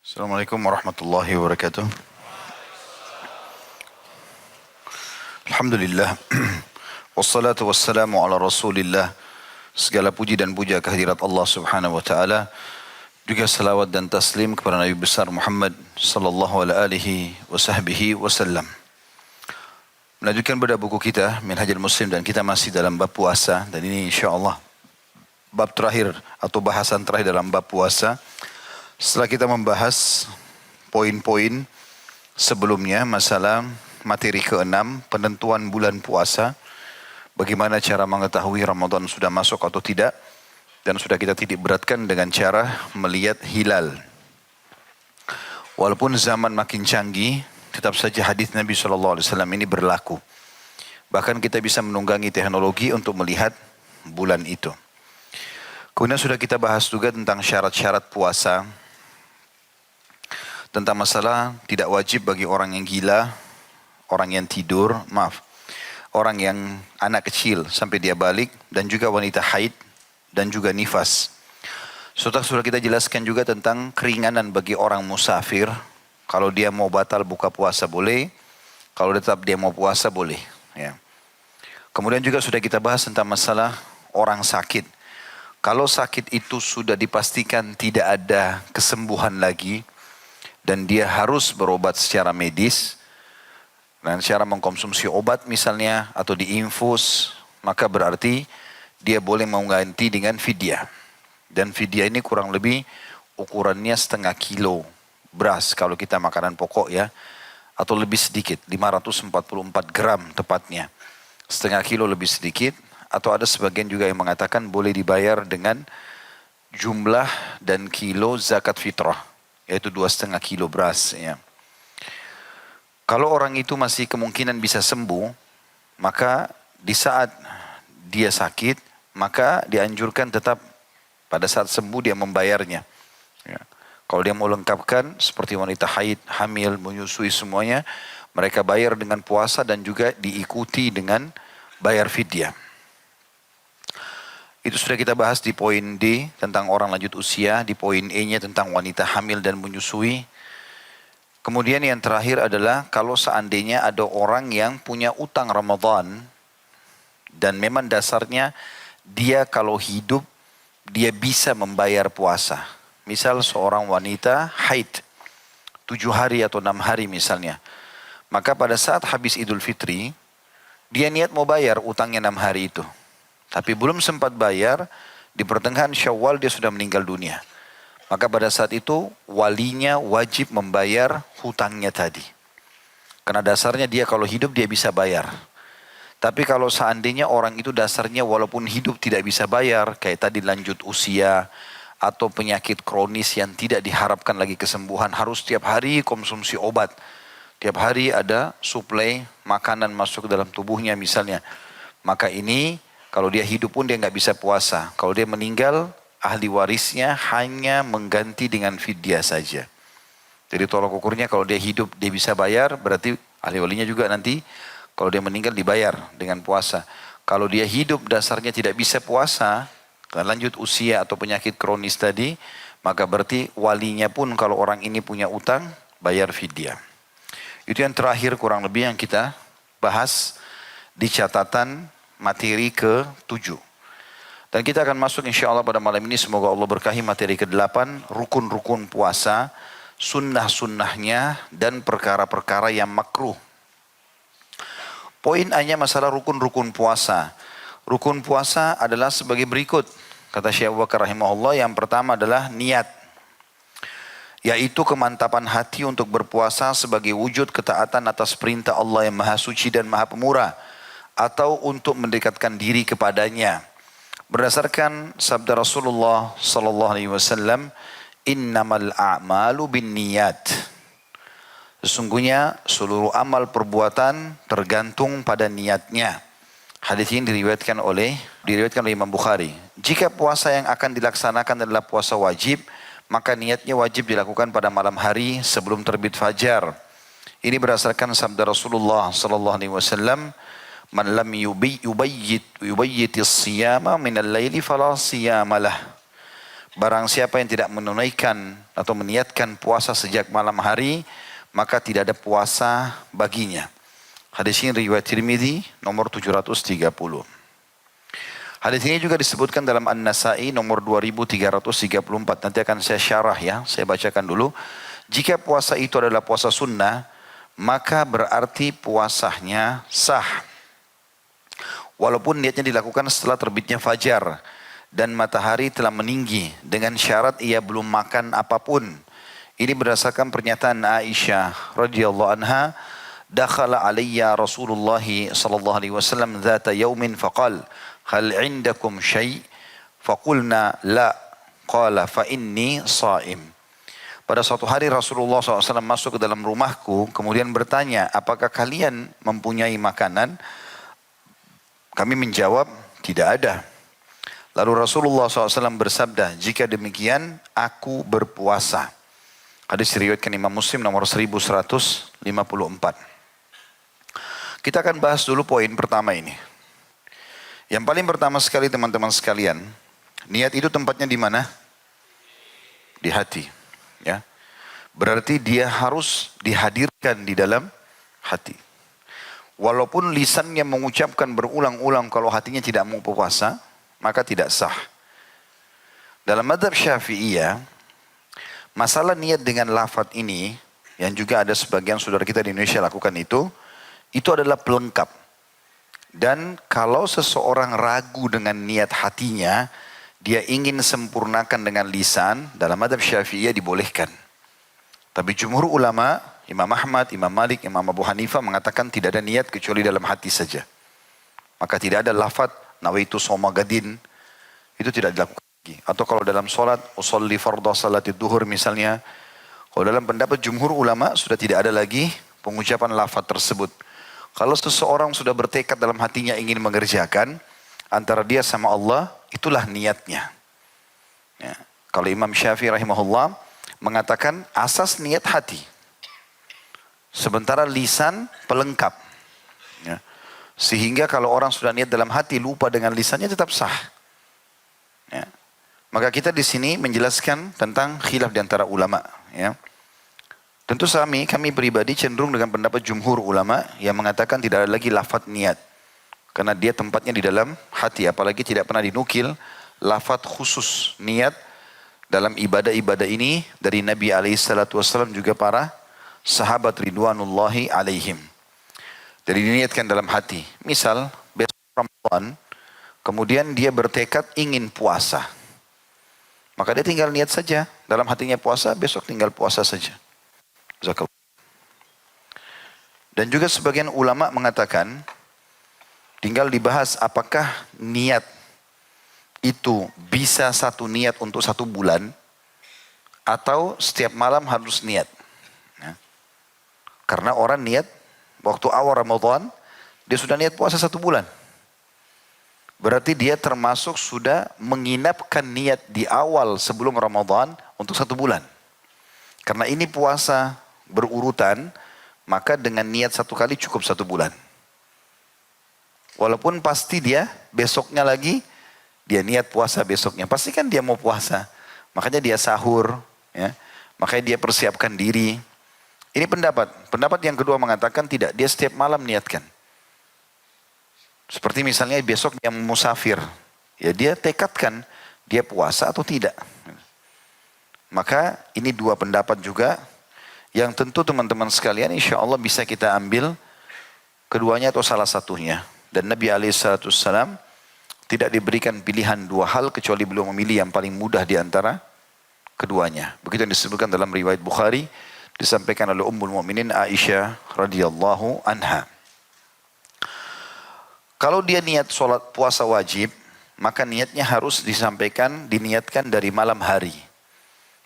Assalamualaikum warahmatullahi wabarakatuh. Alhamdulillah. Wassalatu wassalamu ala rasulillah. Segala puji dan puja kehadirat Allah subhanahu wa ta'ala. Juga salawat dan taslim kepada Nabi besar Muhammad sallallahu alaihi wasallam. Melanjutkan pada buku kita Minhajul Muslim, dan kita masih dalam bab puasa, dan ini insyaAllah bab terakhir atau bahasan terakhir dalam bab puasa. Setelah kita membahas poin-poin sebelumnya, masalah materi ke-6, penentuan bulan puasa, bagaimana cara mengetahui Ramadan sudah masuk atau tidak, dan sudah kita titik beratkan dengan cara melihat hilal. Walaupun zaman makin canggih, tetap saja hadis Nabi SAW ini berlaku. Bahkan kita bisa menunggangi teknologi untuk melihat bulan itu. Kemudian sudah kita bahas juga tentang syarat-syarat puasa, tentang masalah tidak wajib bagi orang yang gila, orang yang tidur, orang yang anak kecil sampai dia balik, dan juga wanita haid, dan juga nifas. Sudah kita jelaskan juga tentang keringanan bagi orang musafir. Kalau dia mau batal buka puasa boleh, kalau tetap dia mau puasa boleh. Ya. Kemudian juga sudah kita bahas tentang masalah orang sakit. Kalau sakit itu sudah dipastikan tidak ada kesembuhan lagi, dan dia harus berobat secara medis, dan cara mengkonsumsi obat misalnya, atau diinfus, maka berarti dia boleh mengganti dengan fidyah. Dan fidyah ini kurang lebih ukurannya setengah kilo beras, kalau kita makanan pokok ya, atau lebih sedikit, 544 gram tepatnya. Setengah kilo lebih sedikit, atau ada sebagian juga yang mengatakan boleh dibayar dengan jumlah dan kilo zakat fitrah, yaitu 2,5 kilo beras. Ya. Kalau orang itu masih kemungkinan bisa sembuh, maka di saat dia sakit, maka dianjurkan tetap pada saat sembuh dia membayarnya. Ya. Kalau dia mau lengkapkan, seperti wanita haid, hamil, menyusui semuanya, mereka bayar dengan puasa dan juga diikuti dengan bayar fidyah. Itu sudah kita bahas di poin D tentang orang lanjut usia, di poin E-nya tentang wanita hamil dan menyusui. Kemudian yang terakhir adalah kalau seandainya ada orang yang punya utang Ramadan, dan memang dasarnya dia kalau hidup dia bisa membayar puasa. Misal seorang wanita haid 7 hari atau 6 hari misalnya. Maka pada saat habis Idul Fitri, dia niat mau bayar utangnya 6 hari itu. Tapi belum sempat bayar, di pertengahan Syawal dia sudah meninggal dunia. Maka pada saat itu walinya wajib membayar hutangnya tadi. Karena dasarnya dia kalau hidup dia bisa bayar. Tapi kalau seandainya orang itu dasarnya walaupun hidup tidak bisa bayar, kayak tadi lanjut usia, atau penyakit kronis yang tidak diharapkan lagi kesembuhan, harus tiap hari konsumsi obat. Tiap hari ada suplai makanan masuk ke dalam tubuhnya misalnya. Maka ini kalau dia hidup pun dia nggak bisa puasa. Kalau dia meninggal, ahli warisnya hanya mengganti dengan fidyah saja. Jadi tolak ukurnya kalau dia hidup dia bisa bayar, berarti ahli walinya juga nanti kalau dia meninggal dibayar dengan puasa. Kalau dia hidup dasarnya tidak bisa puasa, lanjut usia atau penyakit kronis tadi, maka berarti walinya pun kalau orang ini punya utang, bayar fidyah. Itu yang terakhir kurang lebih yang kita bahas di catatan materi ke-7. Dan kita akan masuk insya Allah pada malam ini, semoga Allah berkahi, materi ke-8, rukun-rukun puasa, sunnah-sunnahnya, dan perkara-perkara yang makruh. Poin A-nya masalah rukun-rukun puasa. Rukun puasa adalah sebagai berikut. Kata Syekh Abu Bakar rahimahullah, yang pertama adalah niat. Yaitu kemantapan hati untuk berpuasa sebagai wujud ketaatan atas perintah Allah yang maha suci dan maha pemurah, atau untuk mendekatkan diri kepadanya. Berdasarkan sabda Rasulullah sallallahu alaihi wasallam, innamal a'malu binniyat. Sesungguhnya seluruh amal perbuatan tergantung pada niatnya. Hadis ini diriwayatkan oleh Imam Bukhari. Jika puasa yang akan dilaksanakan adalah puasa wajib, maka niatnya wajib dilakukan pada malam hari sebelum terbit fajar. Ini berdasarkan sabda Rasulullah sallallahu alaihi wasallam, man lam yubayyitis siyama minal laili fala siyamalah. Barang siapa yang tidak menunaikan atau meniatkan puasa sejak malam hari, maka tidak ada puasa baginya. Hadis ini riwayat Tirmidzi nomor 730. Hadis ini juga disebutkan dalam An-Nasa'i nomor 2334. Nanti akan saya syarah ya, saya bacakan dulu. Jika puasa itu adalah puasa sunnah, maka berarti puasanya sah. Walaupun niatnya dilakukan setelah terbitnya fajar dan matahari telah meninggi dengan syarat ia belum makan apapun. Ini berdasarkan pernyataan Aisyah radhiyallahu anha, dakhala alayya Rasulullah sallallahu alaihi wasallam dzata yaumin faqal, hal indakum syai'? Faqulna la, qala fa inni shaim. Pada suatu hari Rasulullah SAW masuk ke dalam rumahku, kemudian bertanya, apakah kalian mempunyai makanan? Kami menjawab, tidak ada. Lalu Rasulullah SAW bersabda, jika demikian aku berpuasa. Hadis diriwayatkan Imam Muslim nomor 1154. Kita akan bahas dulu poin pertama ini. Yang paling pertama sekali teman-teman sekalian, niat itu tempatnya di mana? Di hati. Ya. Berarti dia harus dihadirkan di dalam hati. Walaupun lisannya mengucapkan berulang-ulang kalau hatinya tidak mau puasa, maka tidak sah. Dalam mazhab Syafi'iyah, masalah niat dengan lafaz ini, yang juga ada sebagian saudara kita di Indonesia lakukan itu adalah pelengkap. Dan kalau seseorang ragu dengan niat hatinya, dia ingin sempurnakan dengan lisan, dalam mazhab Syafi'iyah dibolehkan. Tapi jumhur ulama, Imam Ahmad, Imam Malik, Imam Abu Hanifah mengatakan tidak ada niat kecuali dalam hati saja. Maka tidak ada lafaz nawaitu shoma gadin, itu tidak dilakukan lagi. Atau kalau dalam sholat, usolli fardhu salatid duhur misalnya, kalau dalam pendapat jumhur ulama sudah tidak ada lagi pengucapan lafaz tersebut. Kalau seseorang sudah bertekad dalam hatinya ingin mengerjakan, antara dia sama Allah, itulah niatnya. Ya. Kalau Imam Syafi'i rahimahullah mengatakan asas niat hati. Sementara lisan pelengkap. Ya. Sehingga kalau orang sudah niat dalam hati lupa dengan lisannya tetap sah. Ya. Maka kita di sini menjelaskan tentang khilaf di antara ulama. Ya. Tentu kami pribadi cenderung dengan pendapat jumhur ulama yang mengatakan tidak ada lagi lafaz niat. Karena dia tempatnya di dalam hati. Apalagi tidak pernah dinukil lafaz khusus niat dalam ibadah-ibadah ini dari Nabi SAW juga para sahabat ridwanullahi alaihim. Jadi diniatkan dalam hati. Misal besok Ramadan, kemudian dia bertekad ingin puasa. Maka dia tinggal niat saja. Dalam hatinya puasa, besok tinggal puasa saja. Zakallah. Dan juga sebagian ulama mengatakan, tinggal dibahas apakah niat itu bisa satu niat untuk 1 bulan, atau setiap malam harus niat. Ya. Karena orang niat, waktu awal Ramadan, dia sudah niat puasa 1 bulan. Berarti dia termasuk sudah menginapkan niat di awal sebelum Ramadan untuk 1 bulan. Karena ini puasa berurutan, maka dengan niat 1 kali cukup 1 bulan. Walaupun pasti dia besoknya lagi, dia niat puasa besoknya. Pasti kan dia mau puasa. Makanya dia sahur. Ya. Makanya dia persiapkan diri. Ini pendapat. Pendapat yang kedua mengatakan tidak. Dia setiap malam niatkan. Seperti misalnya besok dia musafir. Ya dia tekadkan dia puasa atau tidak. Maka ini 2 pendapat juga. Yang tentu teman-teman sekalian insya Allah bisa kita ambil keduanya atau salah satunya. Dan Nabi SAW tidak diberikan pilihan 2 hal kecuali beliau memilih yang paling mudah di antara keduanya. Begitu yang disebutkan dalam riwayat Bukhari, disampaikan oleh Ummul Mukminin Aisyah radhiyallahu anha. Kalau dia niat sholat puasa wajib, maka niatnya harus diniatkan dari malam hari.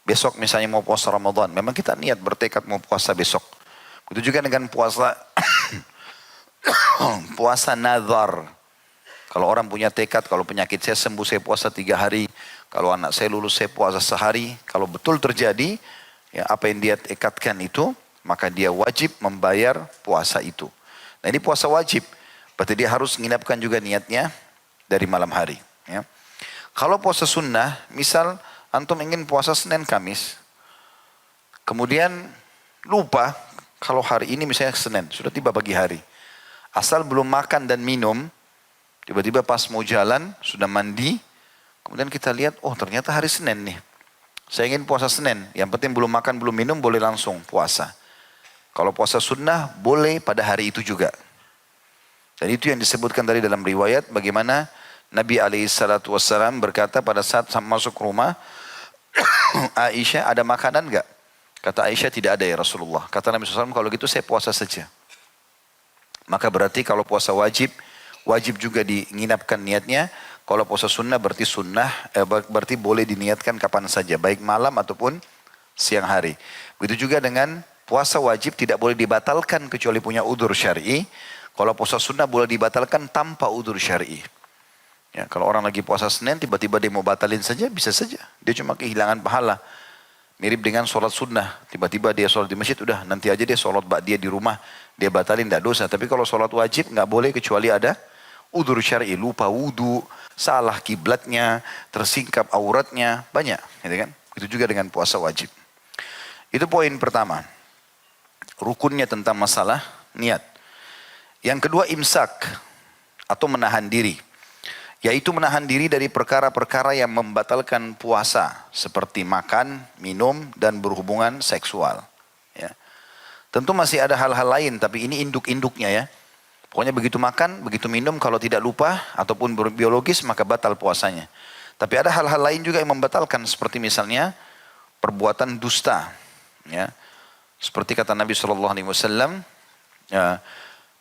Besok misalnya mau puasa Ramadan, memang kita niat bertekad mau puasa besok. Begitu juga dengan puasa puasa nazar. Kalau orang punya tekad, kalau penyakit saya sembuh saya puasa 3 hari. Kalau anak saya lulus saya puasa sehari. Kalau betul terjadi ya apa yang dia tekadkan itu, maka dia wajib membayar puasa itu. Nah ini puasa wajib. Berarti dia harus menginapkan juga niatnya dari malam hari. Ya. Kalau puasa sunnah, misal antum ingin puasa Senin Kamis, kemudian lupa kalau hari ini misalnya Senin, sudah tiba pagi hari. Asal belum makan dan minum, tiba-tiba pas mau jalan, sudah mandi, kemudian kita lihat, oh ternyata hari Senin nih. Saya ingin puasa Senin, yang penting belum makan, belum minum, boleh langsung puasa. Kalau puasa sunnah, boleh pada hari itu juga. Dan itu yang disebutkan tadi dalam riwayat, bagaimana Nabi SAW berkata pada saat masuk rumah, Aisyah, ada makanan enggak? Kata Aisyah, tidak ada ya Rasulullah. Kata Nabi SAW, kalau gitu saya puasa saja. Maka berarti kalau puasa wajib, wajib juga diinginapkan niatnya. Kalau puasa sunnah berarti berarti boleh diniatkan kapan saja, baik malam ataupun siang hari. Begitu juga dengan puasa wajib tidak boleh dibatalkan kecuali punya udzur syar'i. Kalau puasa sunnah boleh dibatalkan tanpa udzur syar'i. Ya, kalau orang lagi puasa Senin tiba-tiba dia mau batalin saja, bisa saja. Dia cuma kehilangan pahala. Mirip dengan sholat sunnah. Tiba-tiba dia sholat di masjid, udah nanti aja dia sholat dia di rumah. Dia batalin, tidak dosa. Tapi kalau sholat wajib nggak boleh kecuali ada udzur syar'i. Lupa wudu, salah kiblatnya, tersingkap auratnya, banyak. Gitu kan? Itu juga dengan puasa wajib. Itu poin pertama. Rukunnya tentang masalah niat. Yang kedua imsak atau menahan diri. Yaitu menahan diri dari perkara-perkara yang membatalkan puasa. Seperti makan, minum, dan berhubungan seksual. Ya. Tentu masih ada hal-hal lain, tapi ini induk-induknya ya. Pokoknya begitu makan, begitu minum, kalau tidak lupa, ataupun biologis, maka batal puasanya. Tapi ada hal-hal lain juga yang membatalkan, seperti misalnya perbuatan dusta. Ya. Seperti kata Nabi SAW, ya,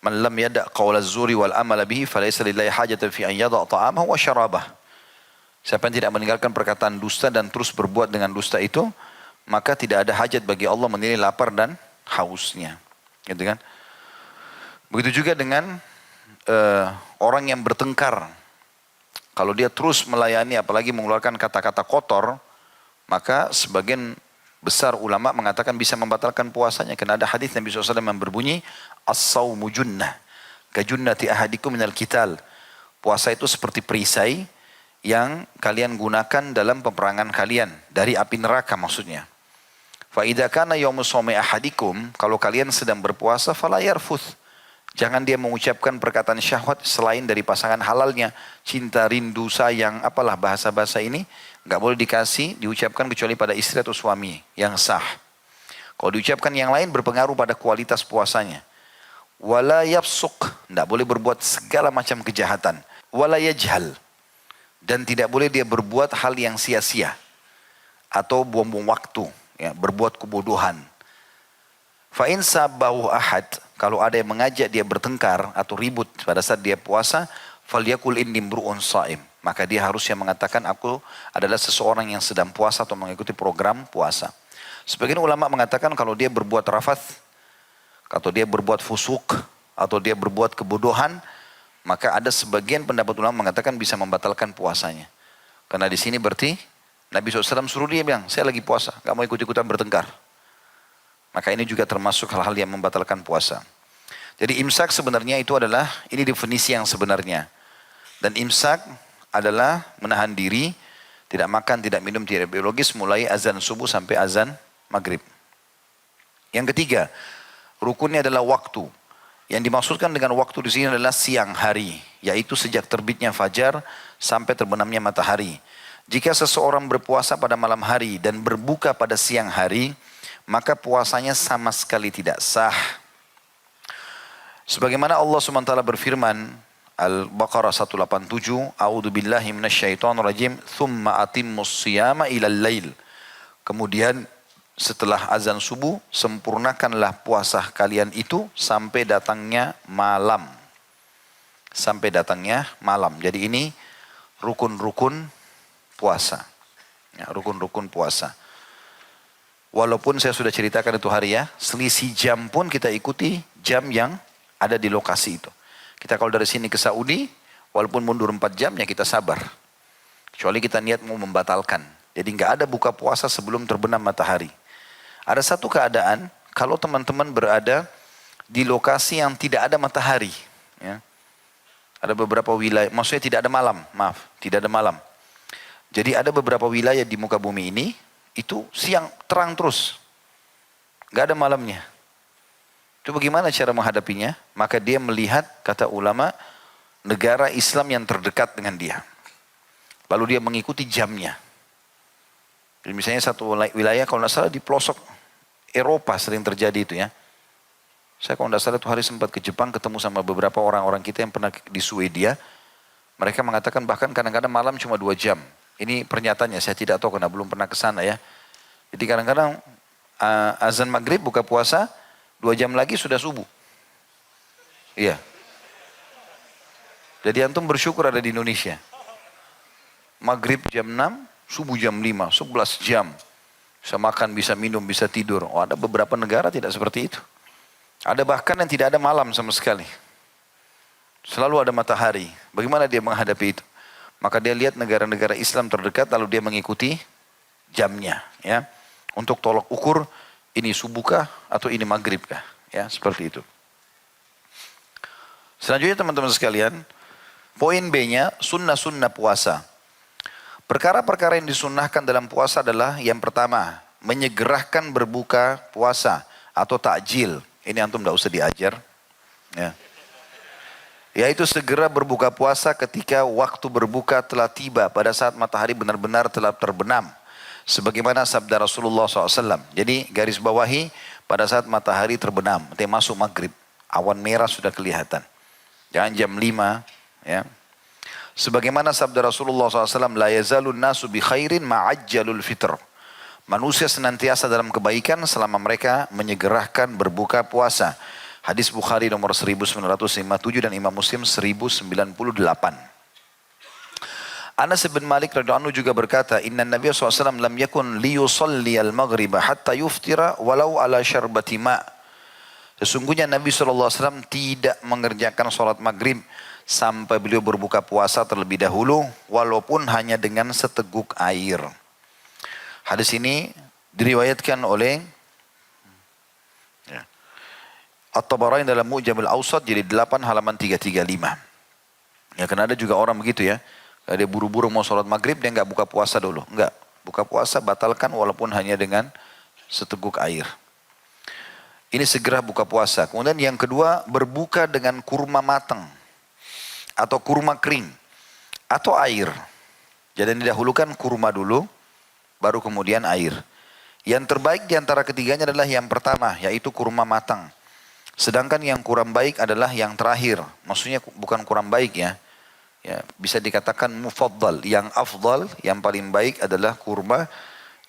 Man lam yada' qawla zuri wal amala bihi falaysa lillahi hajatan fi an yada' ta'amahu wa syarabah. Siapa yang tidak meninggalkan perkataan dusta dan terus berbuat dengan dusta itu, maka tidak ada hajat bagi Allah menilai lapar dan hausnya. Gitu kan? Begitu juga dengan orang yang bertengkar. Kalau dia terus melayani apalagi mengeluarkan kata-kata kotor, maka sebagian besar ulama mengatakan bisa membatalkan puasanya. Karena ada hadis Nabi SAW yang berbunyi, As-sawmu junnah, kajunnati ahadikum minal kital. Puasa itu seperti perisai yang kalian gunakan dalam peperangan kalian. Dari api neraka maksudnya. Fa idza kana yaumu shaumi ahadikum, kalau kalian sedang berpuasa, fala yarfuth. Jangan dia mengucapkan perkataan syahwat selain dari pasangan halalnya. Cinta, rindu, sayang, apalah bahasa-bahasa ini. Nggak boleh diucapkan kecuali pada istri atau suami yang sah. Kalau diucapkan yang lain berpengaruh pada kualitas puasanya. Wala yafsuq, nggak boleh berbuat segala macam kejahatan. Wala yajhal, dan tidak boleh dia berbuat hal yang sia-sia atau buang-buang waktu, ya, berbuat kebodohan. Fa in sabahu ahad, kalau ada yang mengajak dia bertengkar atau ribut pada saat dia puasa, falyakul inni mru'un shaim. Maka dia harusnya mengatakan aku adalah seseorang yang sedang puasa atau mengikuti program puasa. Sebagian ulama mengatakan kalau dia berbuat rafath, atau dia berbuat fusuk, atau dia berbuat kebodohan, maka ada sebagian pendapat ulama mengatakan bisa membatalkan puasanya. Karena di sini berarti Nabi SAW suruh dia bilang, saya lagi puasa, gak mau ikut-ikutan bertengkar. Maka ini juga termasuk hal-hal yang membatalkan puasa. Jadi imsak sebenarnya itu adalah, ini definisi yang sebenarnya. Dan imsak adalah menahan diri, tidak makan, tidak minum, tidak biologis, mulai azan subuh sampai azan maghrib. Yang ketiga, rukunnya adalah waktu. Yang dimaksudkan dengan waktu di sini adalah siang hari, yaitu sejak terbitnya fajar sampai terbenamnya matahari. Jika seseorang berpuasa pada malam hari dan berbuka pada siang hari, maka puasanya sama sekali tidak sah. Sebagaimana Allah SWT berfirman, Al-Baqarah 187, A'udzu billahi minasyaitonir rajim, tsumma atimmus shiyama ilal lail. Kemudian setelah azan subuh, sempurnakanlah puasa kalian itu sampai datangnya malam. Sampai datangnya malam. Jadi ini rukun-rukun puasa. Ya, rukun-rukun puasa. Walaupun saya sudah ceritakan itu hari ya, selisih jam pun kita ikuti jam yang ada di lokasi itu. Kita kalau dari sini ke Saudi, walaupun mundur 4 jam ya kita sabar. Kecuali kita niat mau membatalkan. Jadi nggak ada buka puasa sebelum terbenam matahari. Ada satu keadaan, kalau teman-teman berada di lokasi yang tidak ada matahari. Ya. Ada beberapa wilayah, maksudnya tidak ada malam, maaf, tidak ada malam. Jadi ada beberapa wilayah di muka bumi ini, itu siang terang terus. Gak ada malamnya. Itu bagaimana cara menghadapinya? Maka dia melihat, kata ulama, negara Islam yang terdekat dengan dia. Lalu dia mengikuti jamnya. Jadi misalnya satu wilayah, kalau tidak salah di pelosok Eropa sering terjadi itu ya. Saya kalau tidak salah itu hari sempat ke Jepang, ketemu sama beberapa orang-orang kita yang pernah di Swedia. Mereka mengatakan bahkan kadang-kadang malam cuma 2 jam. Ini pernyataannya, saya tidak tahu karena belum pernah ke sana ya. Jadi kadang-kadang azan maghrib buka puasa, 2 jam lagi sudah subuh. Iya. Jadi antum bersyukur ada di Indonesia. Maghrib jam 6, subuh jam 5, 11 jam. Bisa makan, bisa minum, bisa tidur. Oh, ada beberapa negara tidak seperti itu. Ada bahkan yang tidak ada malam sama sekali. Selalu ada matahari. Bagaimana dia menghadapi itu? Maka dia lihat negara-negara Islam terdekat lalu dia mengikuti jamnya. Ya, untuk tolok ukur ini subuhkah atau ini maghribkah. Ya, seperti itu. Selanjutnya teman-teman sekalian, poin B-nya sunnah-sunnah puasa. Perkara-perkara yang disunnahkan dalam puasa adalah yang pertama, menyegerakan berbuka puasa atau takjil. Ini antum tidak usah diajar. Ya. Yaitu segera berbuka puasa ketika waktu berbuka telah tiba pada saat matahari benar-benar telah terbenam. Sebagaimana sabda Rasulullah SAW. Jadi garis bawahi pada saat matahari terbenam. Nanti masuk maghrib. Awan merah sudah kelihatan. Jangan jam 5. Ya. Sebagaimana sabda Rasulullah SAW. La yazalun nasu bi khairin ma'ajjalul fitr. Manusia senantiasa dalam kebaikan selama mereka menyegerakan berbuka puasa. Hadis Bukhari nomor 1957 dan Imam Muslim 1098. Anas bin Malik radhiyallahu anhu juga berkata, Inna Nabi SAW lam yakun liyusalli al-maghriba hatta yuftira walau ala syarbati ma'. Sesungguhnya Nabi SAW tidak mengerjakan sholat maghrib sampai beliau berbuka puasa terlebih dahulu, walaupun hanya dengan seteguk air. Hadis ini diriwayatkan oleh At-Tabarani dalam Mu'jam al-Awsat jadi 8 halaman 335. Ya, karena ada juga orang begitu ya. Dia buru-buru mau sholat maghrib, dia enggak buka puasa dulu. Enggak. Buka puasa batalkan walaupun hanya dengan seteguk air. Ini segera buka puasa. Kemudian yang kedua, berbuka dengan kurma matang. Atau kurma kering. Atau air. Jadi didahulukan kurma dulu, baru kemudian air. Yang terbaik di antara ketiganya adalah yang pertama, yaitu kurma matang. Sedangkan yang kurang baik adalah yang terakhir. Maksudnya bukan kurang baik ya. Ya, bisa dikatakan mufaddal. Yang afdal, yang paling baik adalah kurma.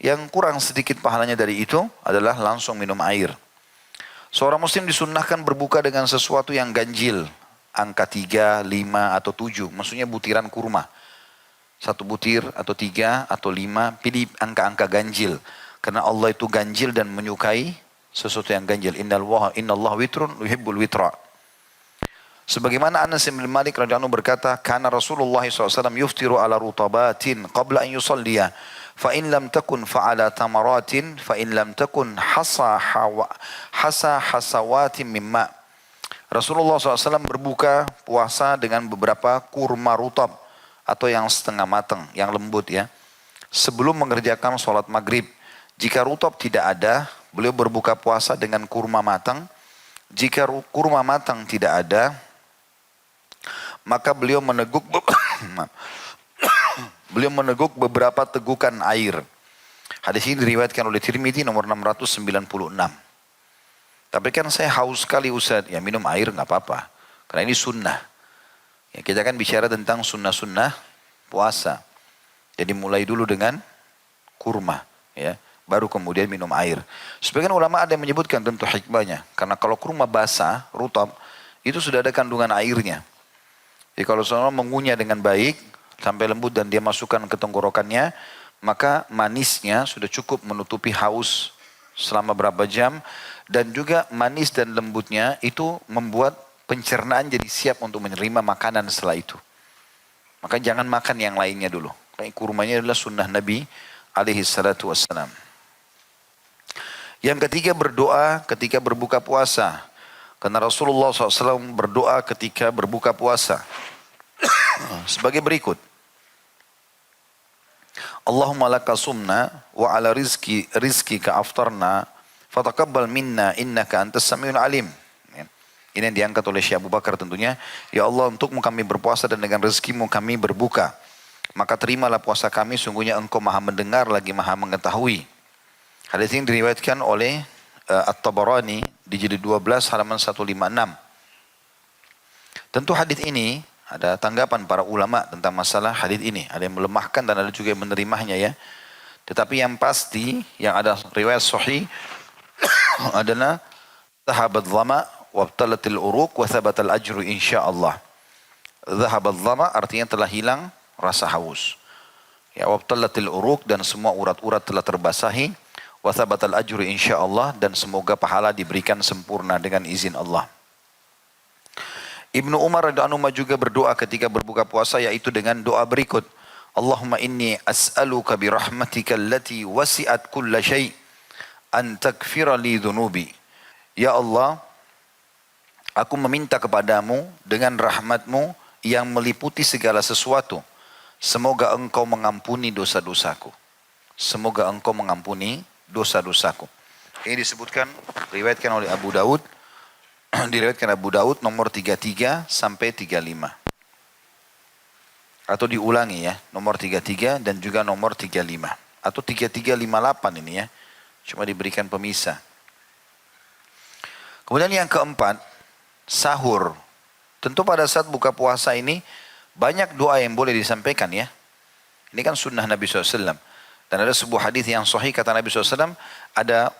Yang kurang sedikit pahalanya dari itu adalah langsung minum air. Seorang muslim disunnahkan berbuka dengan sesuatu yang ganjil. Angka 3, 5 atau 7. Maksudnya butiran kurma. 1 butir atau 3 atau 5. Pilih angka-angka ganjil. Karena Allah itu ganjil dan menyukai sesuatu yang ganjil. Innallah witrun yuhibbul witra. Sebagaimana Anas bin Malik radhiyallahu anhu berkata, "Kana Rasulullah SAW yuftiru ala rutabatin qabla an yusalliya, fa in lam takun fa ala tamaratin, fa in lam takun hasa hasawatin mimma." Rasulullah SAW berbuka puasa dengan beberapa kurma rutab atau yang setengah matang, yang lembut ya. Sebelum mengerjakan sholat maghrib. Jika rutab tidak ada, beliau berbuka puasa dengan kurma matang. Jika kurma matang tidak ada, maka beliau meneguk beberapa tegukan air. Hadis ini diriwayatkan oleh Tirmidzi nomor 696. Tapi kan saya haus sekali Ustaz, ya minum air nggak apa-apa. Karena ini sunnah. Ya, kita kan bicara tentang sunnah-sunnah puasa. Jadi mulai dulu dengan kurma, ya. Baru kemudian minum air. Sebagian ulama ada yang menyebutkan tentu hikmahnya. Karena kalau kurma basah, rutab, itu sudah ada kandungan airnya. Jadi kalau seorang mengunyah dengan baik, sampai lembut dan dia masukkan ke tenggorokannya, maka manisnya sudah cukup menutupi haus selama berapa jam. Dan juga manis dan lembutnya itu membuat pencernaan jadi siap untuk menerima makanan setelah itu. Maka jangan makan yang lainnya dulu. Karena kurmanya adalah sunnah Nabi alaihi salatu wassalam. Yang ketiga berdoa ketika berbuka puasa. Karena Rasulullah SAW berdoa ketika berbuka puasa. Sebagai berikut. Allahumma laka sumna wa ala rizqika aftarna fataqabbal minna innaka antas samiul alim. Ya. Ini yang diangkat oleh Syekh Abu Bakar tentunya. Ya Allah, untukmu kami berpuasa dan dengan rezekimu kami berbuka. Maka terimalah puasa kami, sungguhnya engkau maha mendengar lagi maha mengetahui. Hadis ini diriwayatkan oleh At-Tabarani di jilid 12 halaman 156. Tentu hadis ini ada tanggapan para ulama tentang masalah hadis ini. Ada yang melemahkan dan ada juga yang menerimanya ya. Tetapi yang pasti yang ada riwayat sahih adalah dhahabat dhama wabtalatil uruq wa thabatal ajru insyaallah. Dhahabat dhama artinya telah hilang rasa haus. Ya, wabtalatil uruq dan semua urat-urat telah terbasahi. Wa thabatal ajru insyaallah dan semoga pahala diberikan sempurna dengan izin Allah. Ibnu Umar radhiyallahu anhu juga berdoa ketika berbuka puasa yaitu dengan doa berikut. Allahumma inni as'aluka bi rahmatika allati wasi'at kulla syai' an taghfira li dhunubi. Ya Allah, aku meminta kepadamu dengan rahmatmu yang meliputi segala sesuatu. Semoga engkau mengampuni dosa-dosaku. Semoga engkau mengampuni dosa-dosaku. Ini disebutkan, diriwayatkan oleh Abu Daud. Diriwayatkan Abu Daud nomor 33 sampai 35. Atau diulangi ya, nomor 33 dan juga nomor 35. Atau 3358 ini ya. Cuma diberikan pemisah. Kemudian yang keempat, sahur. Tentu pada saat buka puasa ini, banyak doa yang boleh disampaikan ya. Ini kan sunnah Nabi SAW. Dan ada sebuah hadis yang sahih kata Nabi SAW, ada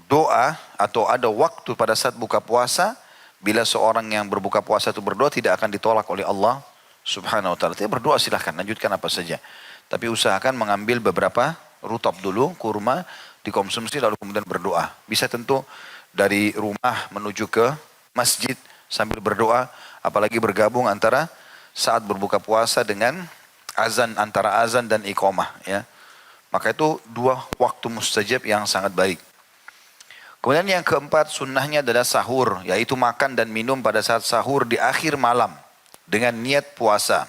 doa atau ada waktu pada saat buka puasa, bila seorang yang berbuka puasa itu berdoa tidak akan ditolak oleh Allah subhanahu wa ta'ala. Dia berdoa silahkan, lanjutkan apa saja. Tapi usahakan mengambil beberapa rutab dulu, kurma, dikonsumsi lalu kemudian berdoa. Bisa tentu dari rumah menuju ke masjid sambil berdoa, apalagi bergabung antara saat berbuka puasa dengan azan, antara azan dan iqamah ya. Maka itu dua waktu mustajab yang sangat baik. Kemudian yang keempat sunnahnya adalah sahur, yaitu makan dan minum pada saat sahur di akhir malam dengan niat puasa.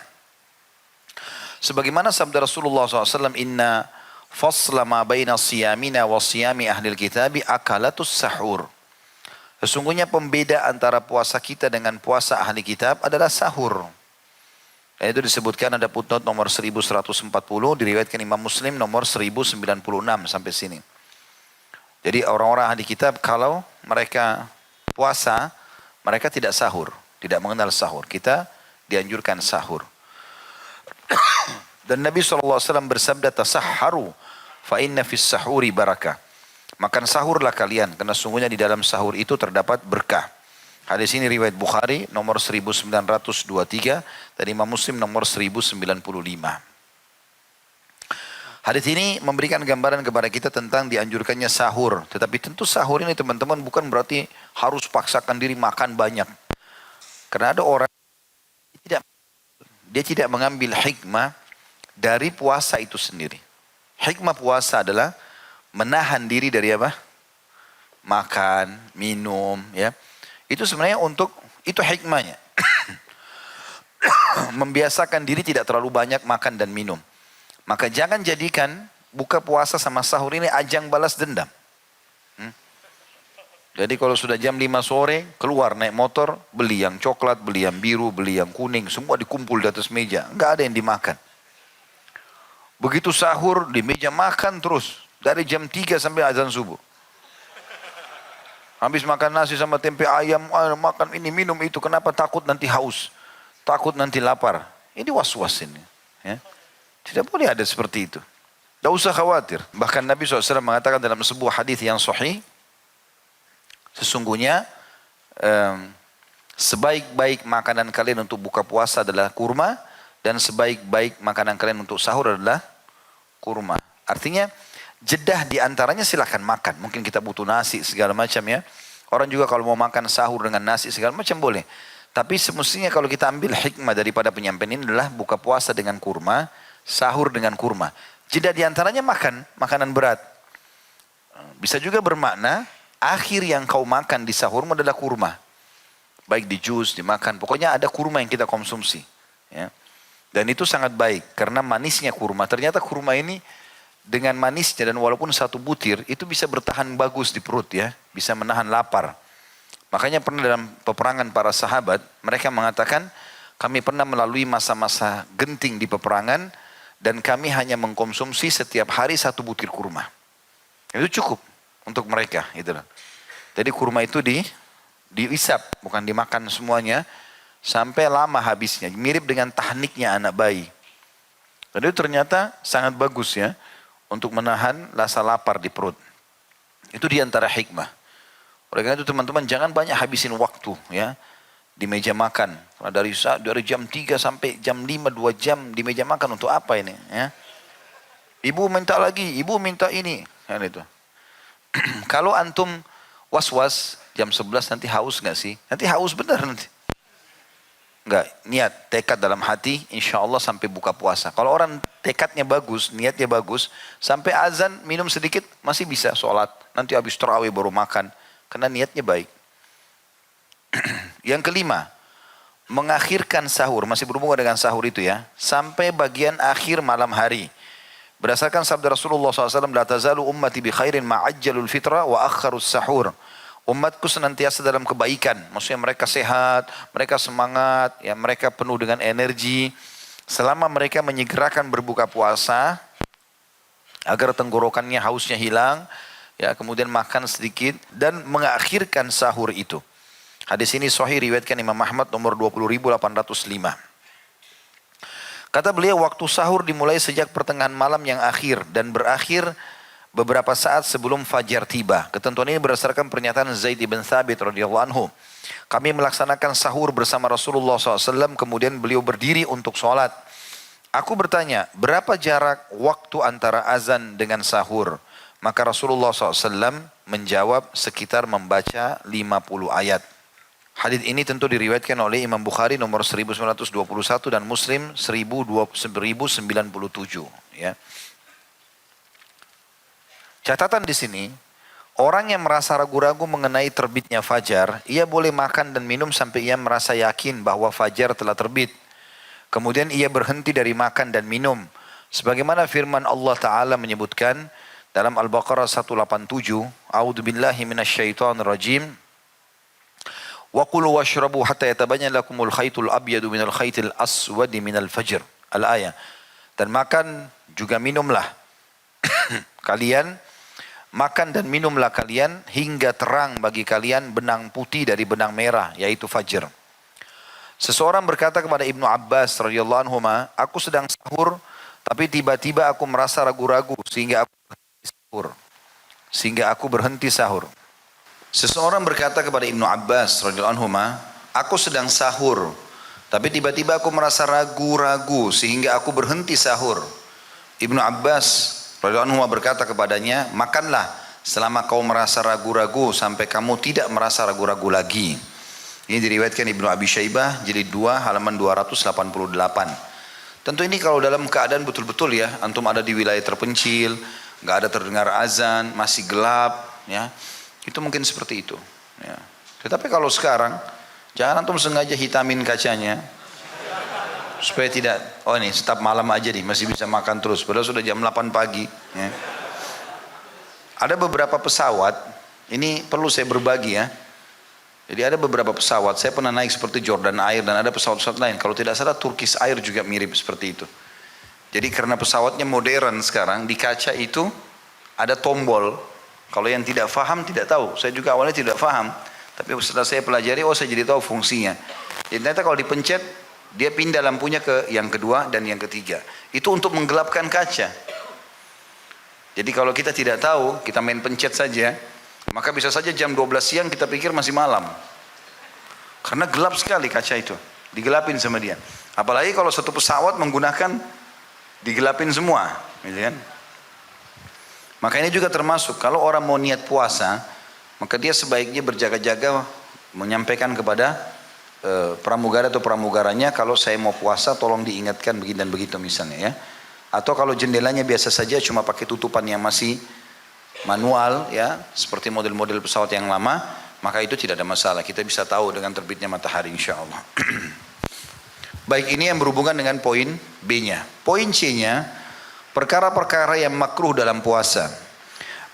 Sebagaimana sabda Rasulullah SAW, Inna fasla ma baina siyamina wa siyami ahlil kitabi akalatus sahur. Sesungguhnya pembeda antara puasa kita dengan puasa ahli kitab adalah sahur. Dan itu disebutkan ada footnote nomor 1140, diriwayatkan Imam Muslim nomor 1096 sampai sini. Jadi orang-orang ahli kitab kalau mereka puasa, mereka tidak sahur, tidak mengenal sahur. Kita dianjurkan sahur. Dan Nabi SAW bersabda, tasahharu fa inna fis sahuri barakah. Makan sahurlah kalian, karena sungguhnya di dalam sahur itu terdapat berkah. Hadis ini riwayat Bukhari nomor 1923 dan Imam Muslim nomor 1095. Hadis ini memberikan gambaran kepada kita tentang dianjurkannya sahur. Tetapi tentu sahur ini teman-teman bukan berarti harus paksakan diri makan banyak. Karena ada orang dia tidak mengambil hikmah dari puasa itu sendiri. Hikmah puasa adalah menahan diri dari apa? Makan, minum, ya. Itu sebenarnya itu hikmahnya. Membiasakan diri tidak terlalu banyak makan dan minum. Maka jangan jadikan buka puasa sama sahur ini ajang balas dendam. Jadi kalau sudah jam 5 sore, keluar naik motor, beli yang coklat, beli yang biru, beli yang kuning, semua dikumpul di atas meja. Enggak ada yang dimakan. Begitu sahur, di meja makan terus. Dari jam 3 sampai azan subuh. Habis makan nasi sama tempe ayam, makan ini, minum itu. Kenapa? Takut nanti haus. Takut nanti lapar. Ini was-was ini. Ya. Tidak boleh ada seperti itu. Tidak usah khawatir. Bahkan Nabi SAW mengatakan dalam sebuah hadis yang sahih, sesungguhnya sebaik-baik makanan kalian untuk buka puasa adalah kurma, dan sebaik-baik makanan kalian untuk sahur adalah kurma. Artinya jedah di antaranya silahkan makan. Mungkin kita butuh nasi segala macam ya. Orang juga kalau mau makan sahur dengan nasi segala macam boleh. Tapi semestinya kalau kita ambil hikmah daripada penyampaian ini adalah buka puasa dengan kurma, sahur dengan kurma. Jeda di antaranya makan, makanan berat. Bisa juga bermakna, akhir yang kau makan di sahurmu adalah kurma. Baik di jus, dimakan, pokoknya ada kurma yang kita konsumsi. Ya. Dan itu sangat baik, karena manisnya kurma. Ternyata kurma ini dengan manisnya dan walaupun satu butir itu bisa bertahan bagus di perut ya, bisa menahan lapar. Makanya pernah dalam peperangan para sahabat, mereka mengatakan kami pernah melalui masa-masa genting di peperangan dan kami hanya mengkonsumsi setiap hari satu butir kurma. Itu cukup untuk mereka, gitu loh. Jadi kurma itu diisap, bukan dimakan semuanya sampai lama habisnya, mirip dengan tahniknya anak bayi. Dan itu ternyata sangat bagus ya untuk menahan rasa lapar di perut. Itu diantara hikmah. Oleh karena itu teman-teman jangan banyak habisin waktu ya di meja makan. Karena dari jam 3 sampai jam 5, 2 jam di meja makan untuk apa ini ya? Ibu minta lagi, ibu minta ini. Kan itu. Kalau antum was-was jam 11 nanti haus nggak sih? Nanti haus benar nanti. Enggak, niat, tekad dalam hati, insya Allah sampai buka puasa. Kalau orang tekadnya bagus, niatnya bagus, sampai azan minum sedikit masih bisa sholat. Nanti habis tarawih baru makan, karena niatnya baik. Yang kelima, mengakhirkan sahur, masih berhubungan dengan sahur itu ya, sampai bagian akhir malam hari. Berdasarkan sabda Rasulullah SAW, la tazalu ummati bi khairin ma'ajjalul fitra wa akharus sahur. Umatku senantiasa dalam kebaikan, maksudnya mereka sehat, mereka semangat, ya mereka penuh dengan energi. Selama mereka menyegerakan berbuka puasa, agar tenggorokannya hausnya hilang, ya kemudian makan sedikit dan mengakhirkan sahur itu. Hadis ini sahih riwayatkan Imam Ahmad nomor 20.805. Kata beliau waktu sahur dimulai sejak pertengahan malam yang akhir dan berakhir beberapa saat sebelum fajar tiba. Ketentuan ini berdasarkan pernyataan Zaid bin Thabit radhiyallahu anhu. Kami melaksanakan sahur bersama Rasulullah SAW, kemudian beliau berdiri untuk sholat. Aku bertanya, berapa jarak waktu antara azan dengan sahur? Maka Rasulullah SAW menjawab sekitar membaca 50 ayat. Hadits ini tentu diriwayatkan oleh Imam Bukhari nomor 1921 dan Muslim 1097. Ya. Catatan di sini, orang yang merasa ragu-ragu mengenai terbitnya fajar, ia boleh makan dan minum sampai ia merasa yakin bahwa fajar telah terbit. Kemudian ia berhenti dari makan dan minum. Sebagaimana firman Allah Ta'ala menyebutkan dalam Al-Baqarah 187, A'udzu billahi minasyaitonir rajim. Wa kulu washrabu hatta yatabayyana lakumul khaytul abyadu minal khaytil aswadi minal fajr. Al-ayah. Dan makan juga minumlah. Kalian makan dan minumlah kalian hingga terang bagi kalian benang putih dari benang merah, yaitu fajar. Seseorang berkata kepada Ibnu Abbas radhiyallahu anhu, aku sedang sahur, tapi tiba-tiba aku merasa ragu-ragu sehingga aku berhenti sahur. Seseorang berkata kepada Ibnu Abbas radhiyallahu anhu, aku sedang sahur, tapi tiba-tiba aku merasa ragu-ragu sehingga aku berhenti sahur. Ibnu Abbas radhiyallahu anhu berkata kepadanya, makanlah selama kau merasa ragu-ragu sampai kamu tidak merasa ragu-ragu lagi. Ini diriwayatkan Ibnu Abi Syaibah jilid 2 halaman 288. Tentu ini kalau dalam keadaan betul-betul ya, antum ada di wilayah terpencil, nggak ada terdengar azan, masih gelap, ya, itu mungkin seperti itu. Ya. Tetapi kalau sekarang, jangan antum sengaja hitamin kacanya, supaya tidak, oh ini stop malam aja nih, masih bisa makan terus, padahal sudah jam 8 pagi. Ya. Ada beberapa pesawat, ini perlu saya berbagi ya. Jadi ada beberapa pesawat, saya pernah naik seperti Jordan Air dan ada pesawat-pesawat lain. Kalau tidak salah Turkish Air juga mirip seperti itu. Jadi karena pesawatnya modern sekarang, di kaca itu ada tombol. Kalau yang tidak faham tidak tahu, saya juga awalnya tidak faham. Tapi setelah saya pelajari, oh saya jadi tahu fungsinya. Jadi ternyata kalau dipencet, dia pindah lampunya ke yang kedua dan yang ketiga. Itu untuk menggelapkan kaca. Jadi kalau kita tidak tahu, kita main pencet saja, maka bisa saja jam 12 siang kita pikir masih malam. Karena gelap sekali kaca itu. Digelapin sama dia. Apalagi kalau satu pesawat menggunakan digelapin semua. Gitu kan? Maka ini juga termasuk, kalau orang mau niat puasa, maka dia sebaiknya berjaga-jaga menyampaikan kepada pramugara atau pramugaranya, kalau saya mau puasa tolong diingatkan begini dan begitu misalnya ya. Atau kalau jendelanya biasa saja cuma pakai tutupan yang masih manual ya, seperti model-model pesawat yang lama, maka itu tidak ada masalah. Kita bisa tahu dengan terbitnya matahari insya Allah. Baik, ini yang berhubungan dengan poin B-nya. Poin C-nya, Perkara-perkara yang makruh dalam puasa.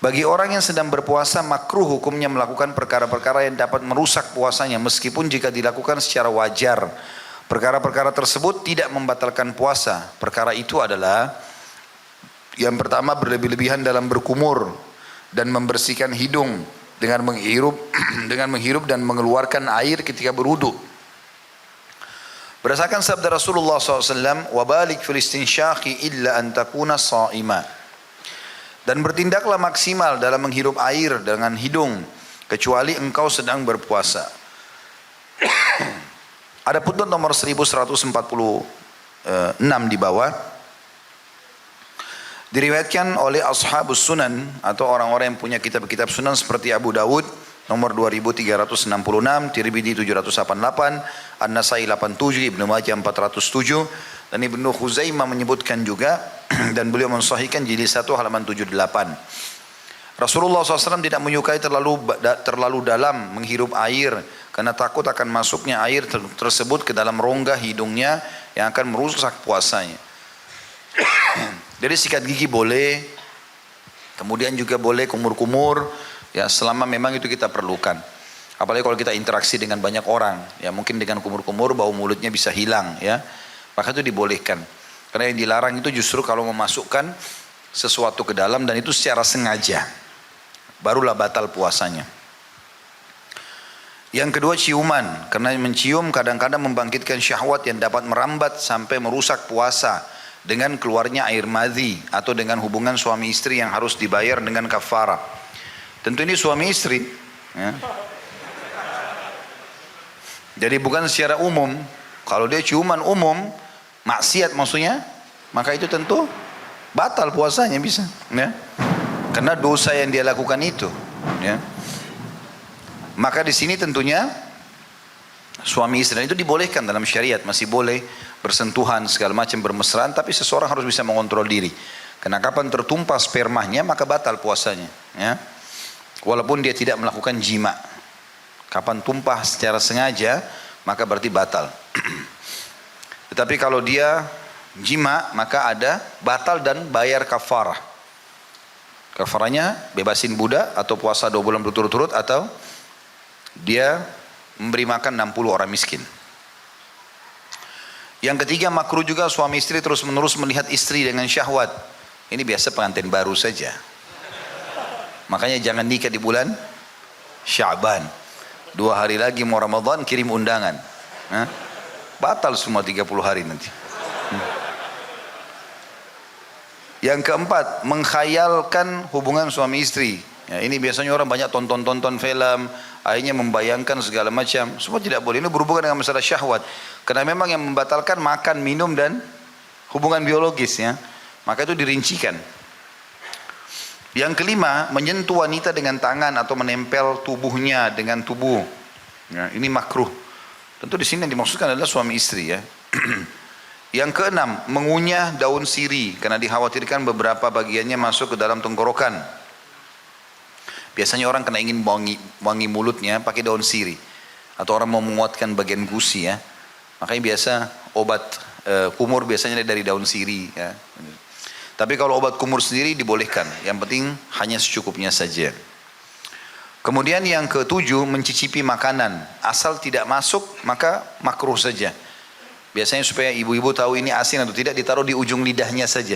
Bagi orang yang sedang berpuasa, makruh hukumnya melakukan perkara-perkara yang dapat merusak puasanya meskipun jika dilakukan secara wajar. Perkara-perkara tersebut tidak membatalkan puasa. Perkara itu adalah yang pertama, berlebih-lebihan dalam berkumur dan membersihkan hidung dengan menghirup dan mengeluarkan air ketika berwudu. Berdasarkan sabda Rasulullah SAW, "Wabalik fil istinsyaqi illa an takuna sha'ima." Dan bertindaklah maksimal dalam menghirup air dengan hidung kecuali engkau sedang berpuasa. Ada putnot nomor 1146 di bawah. Diriwayatkan oleh ashabus sunan atau orang-orang yang punya kitab-kitab sunan seperti Abu Dawud nomor 2366, Tirmidzi 788, An-Nasai 87, Ibnu Majah 407, dan Ibnu Khuzaimah menyebutkan juga dan beliau mensahihkan jilid 1 halaman 78. Rasulullah SAW tidak menyukai terlalu dalam menghirup air karena takut akan masuknya air tersebut ke dalam rongga hidungnya yang akan merusak puasanya. Jadi sikat gigi boleh, kemudian juga boleh kumur-kumur, ya selama memang itu kita perlukan. Apalagi kalau kita interaksi dengan banyak orang, ya mungkin dengan kumur-kumur bau mulutnya bisa hilang, ya maka itu dibolehkan. Karena yang dilarang itu justru kalau memasukkan sesuatu ke dalam dan itu secara sengaja, barulah batal puasanya. Yang kedua, ciuman, karena mencium kadang-kadang membangkitkan syahwat yang dapat merambat sampai merusak puasa dengan keluarnya air madhi atau dengan hubungan suami istri yang harus dibayar dengan kafarah. Tentu ini suami istri, ya. Jadi bukan secara umum. Kalau dia ciuman umum, maksiat maksudnya, maka itu tentu batal puasanya bisa, ya. Karena dosa yang dia lakukan itu, ya. Maka di sini tentunya suami istri itu dibolehkan dalam syariat, masih boleh bersentuhan segala macam bermesraan, tapi seseorang harus bisa mengontrol diri. Karena kapan tertumpah spermanya maka batal puasanya, ya. Walaupun dia tidak melakukan jima. Kapan tumpah secara sengaja maka berarti batal. Tetapi kalau dia jima maka ada batal dan bayar kafarah. Kafarahnya bebasin budak atau puasa 2 bulan berturut-turut atau dia memberi makan 60 orang miskin. Yang ketiga, makruh juga suami istri terus-menerus melihat istri dengan syahwat. Ini biasa pengantin baru saja. Makanya jangan nikah di bulan Sya'ban. 2 hari lagi mau Ramadan kirim undangan. Batal semua 30 hari nanti. Yang keempat, mengkhayalkan hubungan suami istri. Ya, ini biasanya orang banyak tonton film, akhirnya membayangkan segala macam. Semua tidak boleh. Ini berhubungan dengan masalah syahwat. Karena memang yang membatalkan makan, minum dan hubungan biologis, ya. Maka itu dirincikan. Yang kelima, menyentuh wanita dengan tangan atau menempel tubuhnya dengan tubuh. Ya, ini makruh. Tentu di sini yang dimaksudkan adalah suami istri, ya. Yang keenam, mengunyah daun sirih karena dikhawatirkan beberapa bagiannya masuk ke dalam tenggorokan. Biasanya orang kena ingin wangi mulutnya pakai daun sirih. Atau orang mau menguatkan bagian gusi, ya. Makanya biasa obat kumur biasanya dari daun sirih, ya. Tapi kalau obat kumur sendiri dibolehkan. Yang penting hanya secukupnya saja. Kemudian yang ketujuh, mencicipi makanan. Asal tidak masuk maka makruh saja. Biasanya supaya ibu-ibu tahu ini asin atau tidak, ditaruh di ujung lidahnya saja.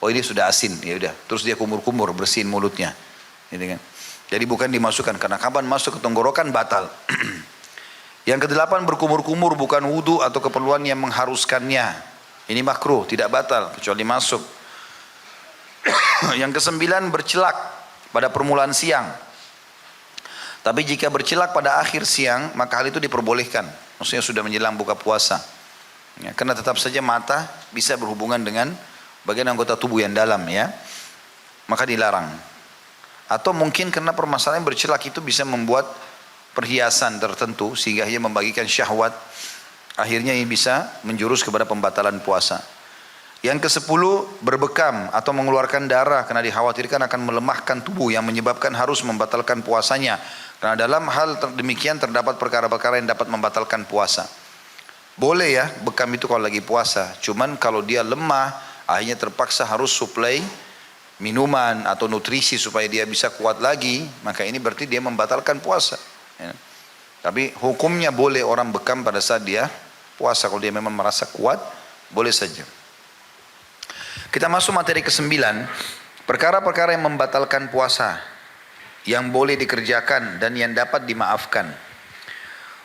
Oh ini sudah asin, ya udah. Terus dia kumur-kumur bersihin mulutnya. Gitu kan. Jadi bukan dimasukkan, karena kapan masuk ke tenggorokan batal. Yang kedelapan, berkumur-kumur bukan wudu atau keperluan yang mengharuskannya. Ini makruh, tidak batal kecuali masuk. Yang kesembilan, bercelak pada permulaan siang. Tapi jika bercelak pada akhir siang maka hal itu diperbolehkan. Maksudnya sudah menjelang buka puasa, ya, karena tetap saja mata bisa berhubungan dengan bagian anggota tubuh yang dalam, ya. Maka dilarang. Atau mungkin karena permasalahan bercelak itu bisa membuat perhiasan tertentu sehingga ia membagikan syahwat, akhirnya ini bisa menjurus kepada pembatalan puasa. Yang kesepuluh, berbekam atau mengeluarkan darah karena dikhawatirkan akan melemahkan tubuh yang menyebabkan harus membatalkan puasanya. Karena dalam hal demikian terdapat perkara-perkara yang dapat membatalkan puasa. Boleh, ya, bekam itu kalau lagi puasa. Cuman kalau dia lemah akhirnya terpaksa harus suplai minuman atau nutrisi supaya dia bisa kuat lagi, maka ini berarti dia membatalkan puasa. Ya. Tapi hukumnya boleh orang bekam pada saat dia puasa, kalau dia memang merasa kuat, boleh saja. Kita masuk materi ke-9, perkara-perkara yang membatalkan puasa, yang boleh dikerjakan dan yang dapat dimaafkan.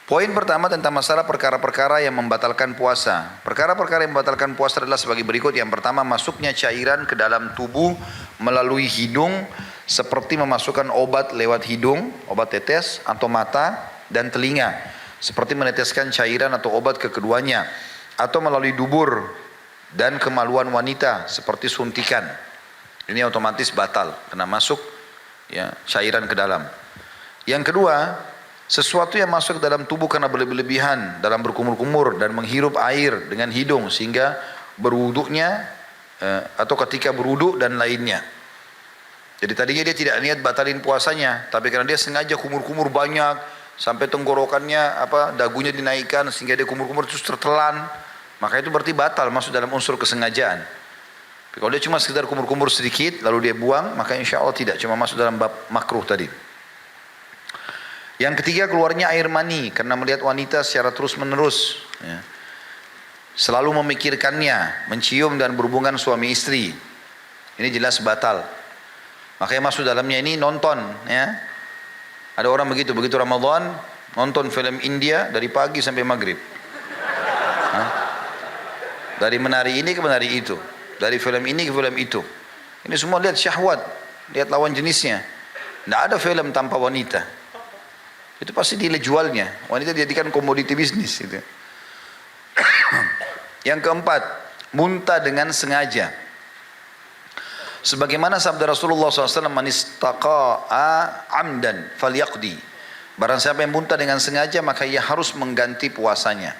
Poin pertama tentang masalah perkara-perkara yang membatalkan puasa. Perkara-perkara yang membatalkan puasa adalah sebagai berikut. Yang pertama, masuknya cairan ke dalam tubuh melalui hidung, seperti memasukkan obat lewat hidung, obat tetes, atau mata dan telinga, seperti meneteskan cairan atau obat ke keduanya, atau melalui dubur dan kemaluan wanita, seperti suntikan. Ini otomatis batal, karena masuk ya, cairan ke dalam. Yang kedua, sesuatu yang masuk ke dalam tubuh karena berlebihan dalam berkumur-kumur dan menghirup air dengan hidung sehingga berwuduknya atau ketika berwuduk dan lainnya. Jadi tadinya dia tidak niat batalin puasanya, tapi karena dia sengaja kumur-kumur banyak sampai tenggorokannya dagunya dinaikkan sehingga dia kumur-kumur terus tertelan, maka itu berarti batal, masuk dalam unsur kesengajaan. Tapi kalau dia cuma sekedar kumur-kumur sedikit lalu dia buang, maka insya Allah tidak, cuma masuk dalam bab makruh tadi. Yang ketiga, keluarnya air mani karena melihat wanita secara terus-menerus, ya. Selalu memikirkannya, mencium dan berhubungan suami istri. Ini jelas batal. Makanya masuk dalamnya ini nonton, ya. Ada orang begitu Ramadan nonton film India dari pagi sampai maghrib. Dari menari ini ke menari itu, dari film ini ke film itu. Ini semua lihat syahwat, lihat lawan jenisnya. Tidak ada film tanpa wanita. Itu pasti nilai jualnya. Wanita dijadikan komoditi bisnis itu. Yang keempat, muntah dengan sengaja. Sebagaimana sabda Rasulullah SAW, man istaqa'a amdan falyaqdi. Barang siapa yang muntah dengan sengaja, maka ia harus mengganti puasanya.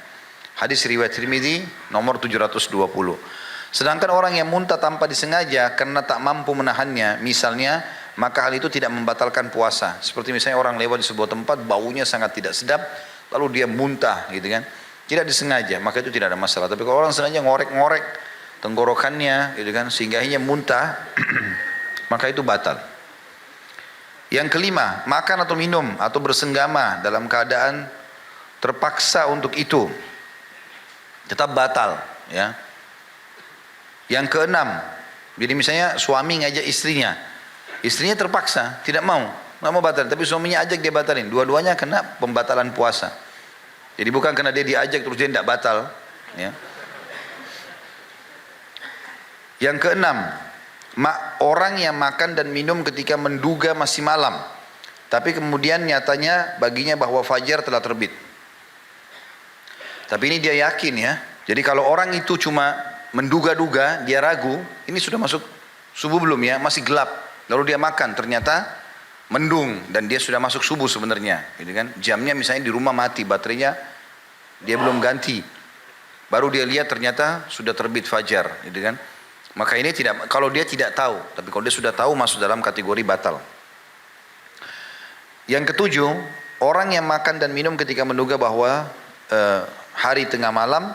Hadis riwayat Tirmidzi nomor 720. Sedangkan orang yang muntah tanpa disengaja karena tak mampu menahannya, misalnya, maka hal itu tidak membatalkan puasa. Seperti misalnya orang lewat di sebuah tempat, baunya sangat tidak sedap, lalu dia muntah gitu kan. Tidak disengaja, maka itu tidak ada masalah. Tapi kalau orang sengaja ngorek-ngorek tenggorokannya gitu kan, sehingga akhirnya muntah, maka itu batal. Yang kelima, makan atau minum atau bersenggama dalam keadaan terpaksa untuk itu, tetap batal, ya. Yang keenam, jadi misalnya suami ngajak istrinya, istrinya terpaksa, tidak mau batal, tapi suaminya ajak dia batalin. Dua-duanya kena pembatalan puasa. Jadi bukan karena dia diajak terus dia tidak batal. Ya. Yang keenam, orang yang makan dan minum ketika menduga masih malam, tapi kemudian nyatanya baginya bahwa fajar telah terbit. Tapi ini dia yakin, ya. Jadi kalau orang itu cuma menduga-duga, dia ragu, ini sudah masuk subuh belum ya, masih gelap. Lalu dia makan, ternyata mendung dan dia sudah masuk subuh sebenarnya, gitu kan? Jamnya misalnya di rumah mati, baterainya dia belum ganti. Baru dia lihat ternyata sudah terbit fajar, gitu kan? Maka ini tidak, kalau dia tidak tahu, tapi kalau dia sudah tahu masuk dalam kategori batal. Yang ketujuh, orang yang makan dan minum ketika menduga bahwa hari tengah malam,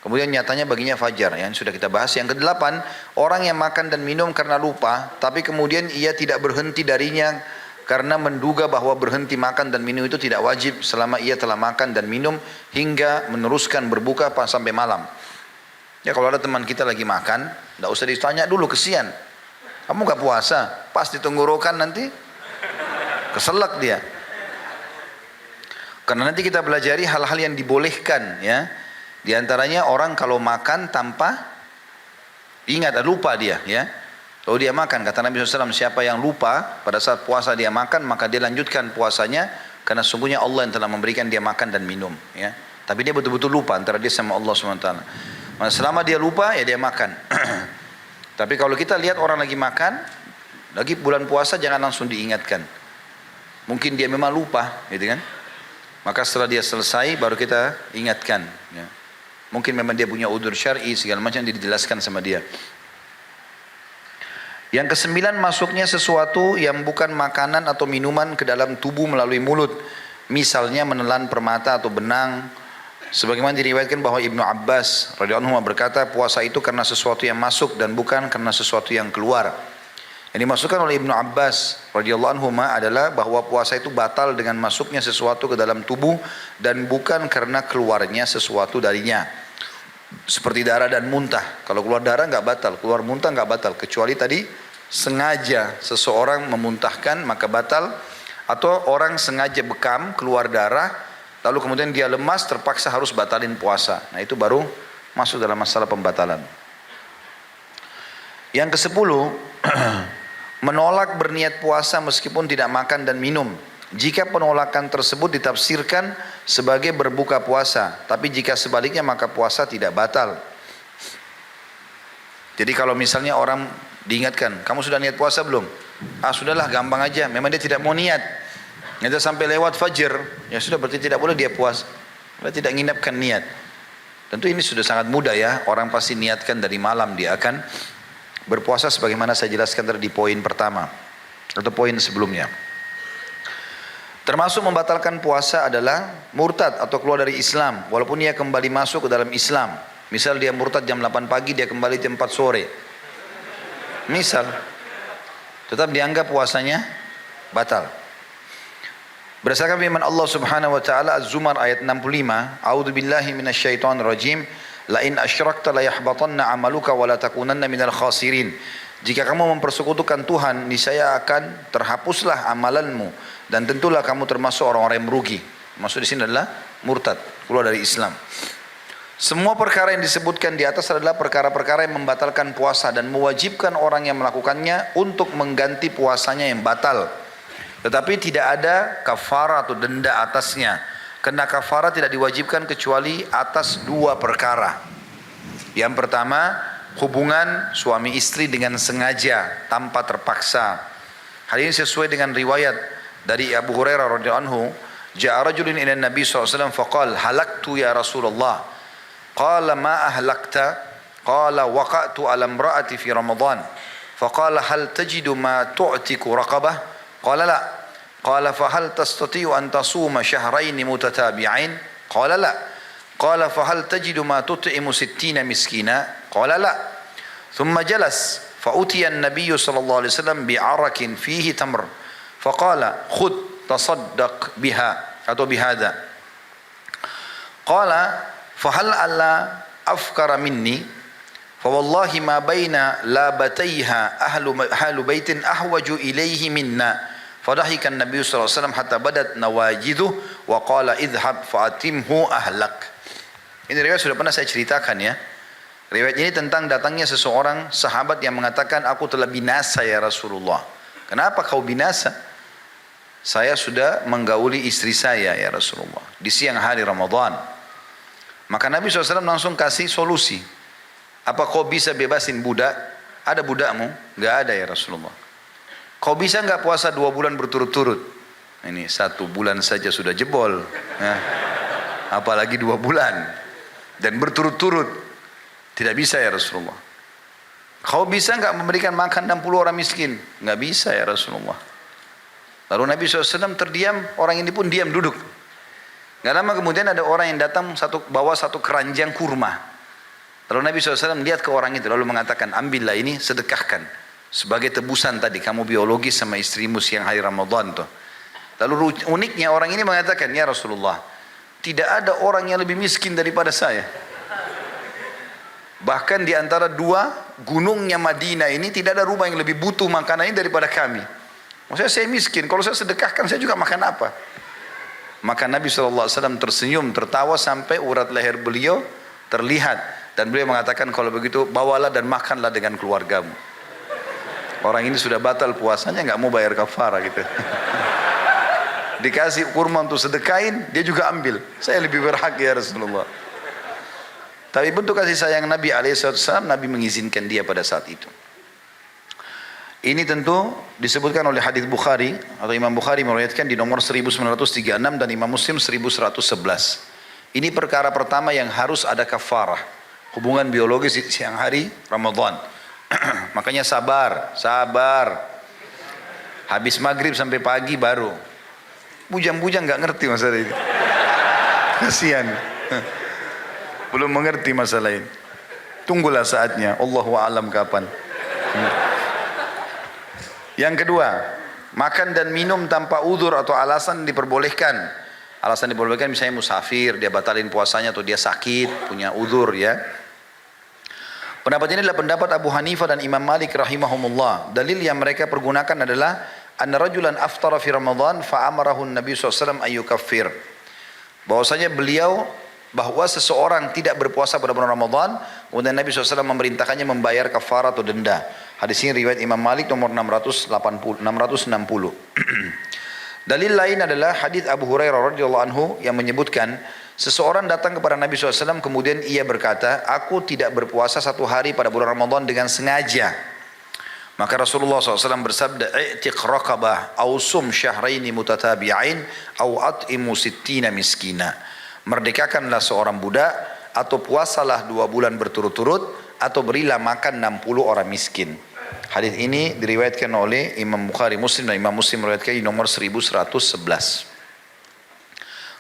kemudian nyatanya baginya fajar, yang sudah kita bahas. Yang kedelapan, orang yang makan dan minum karena lupa, tapi kemudian ia tidak berhenti darinya karena menduga bahwa berhenti makan dan minum itu tidak wajib selama ia telah makan dan minum hingga meneruskan berbuka sampai malam. Ya kalau ada teman kita lagi makan, tidak usah ditanya dulu, kesian. Kamu gak puasa? Pas di tenggorokan nanti keselak dia. Karena nanti kita belajari hal-hal yang dibolehkan, ya. Di antaranya orang kalau makan tanpa ingat, lupa dia, ya. Kalau dia makan, kata Nabi SAW, siapa yang lupa pada saat puasa dia makan, maka dia lanjutkan puasanya, karena sungguhnya Allah yang telah memberikan dia makan dan minum, ya. Tapi dia betul-betul lupa antara dia sama Allah SWT. Maka selama dia lupa, ya dia makan. Tapi kalau kita lihat orang lagi makan, lagi bulan puasa, jangan langsung diingatkan. Mungkin dia memang lupa, gitu kan. Maka setelah dia selesai, baru kita ingatkan, ya. Mungkin memang dia punya udzur syar'i segala macam dijelaskan sama dia. Yang kesembilan, masuknya sesuatu yang bukan makanan atau minuman ke dalam tubuh melalui mulut. Misalnya menelan permata atau benang Sebagaimana diriwayatkan bahwa Ibnu Abbas radhiyallahu anhu berkata, puasa itu karena sesuatu yang masuk dan bukan karena sesuatu yang keluar. Yang dimaksudkan oleh Ibnu Abbas radhiyallahu anhu adalah bahwa puasa itu batal dengan masuknya sesuatu ke dalam tubuh dan bukan karena keluarnya sesuatu darinya. Seperti darah dan muntah. Kalau keluar darah nggak batal, keluar muntah nggak batal, kecuali tadi sengaja seseorang memuntahkan maka batal, atau orang sengaja bekam keluar darah lalu kemudian dia lemas terpaksa harus batalin puasa. Nah itu baru masuk dalam masalah pembatalan. Yang ke-10, menolak berniat puasa meskipun tidak makan dan minum. Jika penolakan tersebut ditafsirkan sebagai berbuka puasa, tapi jika sebaliknya maka puasa tidak batal. Jadi kalau misalnya orang diingatkan, kamu sudah niat puasa belum? Ah sudahlah, gampang aja, memang dia tidak mau niat. Nanti sampai lewat fajr, ya sudah, berarti tidak boleh dia puasa. Berarti tidak nginapkan niat. Tentu ini sudah sangat mudah ya, orang pasti niatkan dari malam dia akan berpuasa sebagaimana saya jelaskan tadi di poin pertama atau poin sebelumnya. Termasuk membatalkan puasa adalah murtad atau keluar dari Islam walaupun ia kembali masuk ke dalam Islam. Misal dia murtad jam 8 pagi, dia kembali jam 4 sore. Misal, tetap dianggap puasanya batal. Berdasarkan firman Allah Subhanahu wa taala Az-Zumar ayat 65, A'udzubillahi minasyaitonir rajim, la in asyrakta la yahbatanna 'amaluka wa la takunanna minal khasirin. Jika kamu mempersekutukan Tuhan, niscaya akan terhapuslah amalanmu dan tentulah kamu termasuk orang-orang yang merugi. Maksud di sini adalah murtad, keluar dari Islam. Semua perkara yang disebutkan di atas adalah perkara-perkara yang membatalkan puasa dan mewajibkan orang yang melakukannya untuk mengganti puasanya yang batal. Tetapi tidak ada kafarah atau denda atasnya. Karena kafarah tidak diwajibkan kecuali atas dua perkara. Yang pertama, hubungan suami istri dengan sengaja tanpa terpaksa. Hal ini sesuai dengan riwayat dari Abu Hurairah radhiyallahu anhu, ja'a rajulun ila Nabi sallallahu alaihi wasallam faqala halaktu ya Rasulullah. Qala ma ahlakta? Qala waqa'tu ala imra'ati fi Ramadan. Faqala hal tajidu ma tu'tiku raqabah? Qala la. Qala fahal tastati'u an tasuma syahrayn mutatabi'ain? Qala la. Qala fahal tajidu ma tut'imu 60 miskina? Qala la. Thumma jalas fa'utiya an-nabiy sallallahu alaihi wasallam bi'arakin fihi tamr. Faqala khudh tasaddaq biha atau bihadha. Qala fahal alla afkara minni? Fawallahi ma baina labatayha ahlu baitin ahwaju ilaihi minna. Fadahikan Nabi sallallahu alaihi wasallam hatta badat nawajiduh wa qala idhhab fa'atimhu ahlak. Ini riwayat sudah pernah saya ceritakan ya. Riwayat ini tentang datangnya seseorang sahabat yang mengatakan, aku telah binasa ya Rasulullah. Kenapa kau binasa? Saya sudah menggauli istri saya ya Rasulullah di siang hari Ramadan. Maka Nabi SAW langsung kasih solusi. Apa kau bisa bebasin budak? Ada budakmu? Enggak ada ya Rasulullah. Kau bisa enggak puasa 2 bulan berturut-turut? Ini 1 bulan saja sudah jebol. Nah, apalagi 2 bulan. Dan berturut-turut. Tidak bisa ya Rasulullah. Kau bisa enggak memberikan makan 60 orang miskin? Enggak bisa ya Rasulullah. Lalu Nabi SAW terdiam, orang ini pun diam duduk. Enggak lama kemudian ada orang yang datang bawa 1 keranjang kurma. Lalu Nabi SAW lihat ke orang itu lalu mengatakan, ambillah ini, sedekahkan. Sebagai tebusan tadi kamu biologis sama istrimu siang hari Ramadan tuh. Lalu uniknya orang ini mengatakan, ya Rasulullah, tidak ada orang yang lebih miskin daripada saya. Bahkan di antara 2 gunungnya Madinah ini tidak ada rumah yang lebih butuh makanan ini daripada kami. Maksudnya saya miskin, kalau saya sedekahkan saya juga makan apa? Maka Nabi SAW tersenyum, tertawa sampai urat leher beliau terlihat. Dan beliau mengatakan, kalau begitu bawalah dan makanlah dengan keluargamu. Orang ini sudah batal puasanya, nggak mau bayar kafarah gitu. Dikasih kurma untuk sedekain, dia juga ambil. Saya lebih berhak ya Rasulullah. Tapi bentuk kasih sayang Nabi SAW, Nabi mengizinkan dia pada saat itu. Ini tentu disebutkan oleh hadis Bukhari atau Imam Bukhari meriwayatkan di nomor 1936 dan Imam Muslim 1111. Ini perkara pertama yang harus ada kafarah. Hubungan biologis siang hari Ramadan. Makanya sabar. Habis maghrib sampai pagi baru. Bujang-bujang nggak ngerti masalah ini. Kasihan. Belum mengerti masalah ini. Tunggulah saatnya. Allahu a'lam kapan. Yang kedua, makan dan minum tanpa udzur atau alasan diperbolehkan. Alasan diperbolehkan misalnya musafir, dia batalin puasanya atau dia sakit, punya udzur ya. Pendapat ini adalah pendapat Abu Hanifah dan Imam Malik rahimahumullah. Dalil yang mereka pergunakan adalah anna rajulan aftara fi Ramadan fa amarahu Nabi SAW ayyukaffir. Bahwasanya bahwa seseorang tidak berpuasa pada bulan Ramadan, kemudian Nabi SAW memerintahkannya membayar kafarah atau denda. Hadis ini riwayat Imam Malik nomor 660. Dalil lain adalah hadis Abu Hurairah radhiyallahu anhu yang menyebutkan seseorang datang kepada Nabi SAW kemudian ia berkata, aku tidak berpuasa satu hari pada bulan Ramadan dengan sengaja. Maka Rasulullah SAW bersabda, i'tiq raqabah, au sum syahraini mutatabi'ain, au at'imu sittina miskina. Merdekakanlah seorang budak, atau puasalah 2 bulan berturut-turut, atau berilah makan 60 orang miskin. Hadis ini diriwayatkan oleh Imam Bukhari Muslim dan Imam Muslim meriwayatkan di nomor 1111.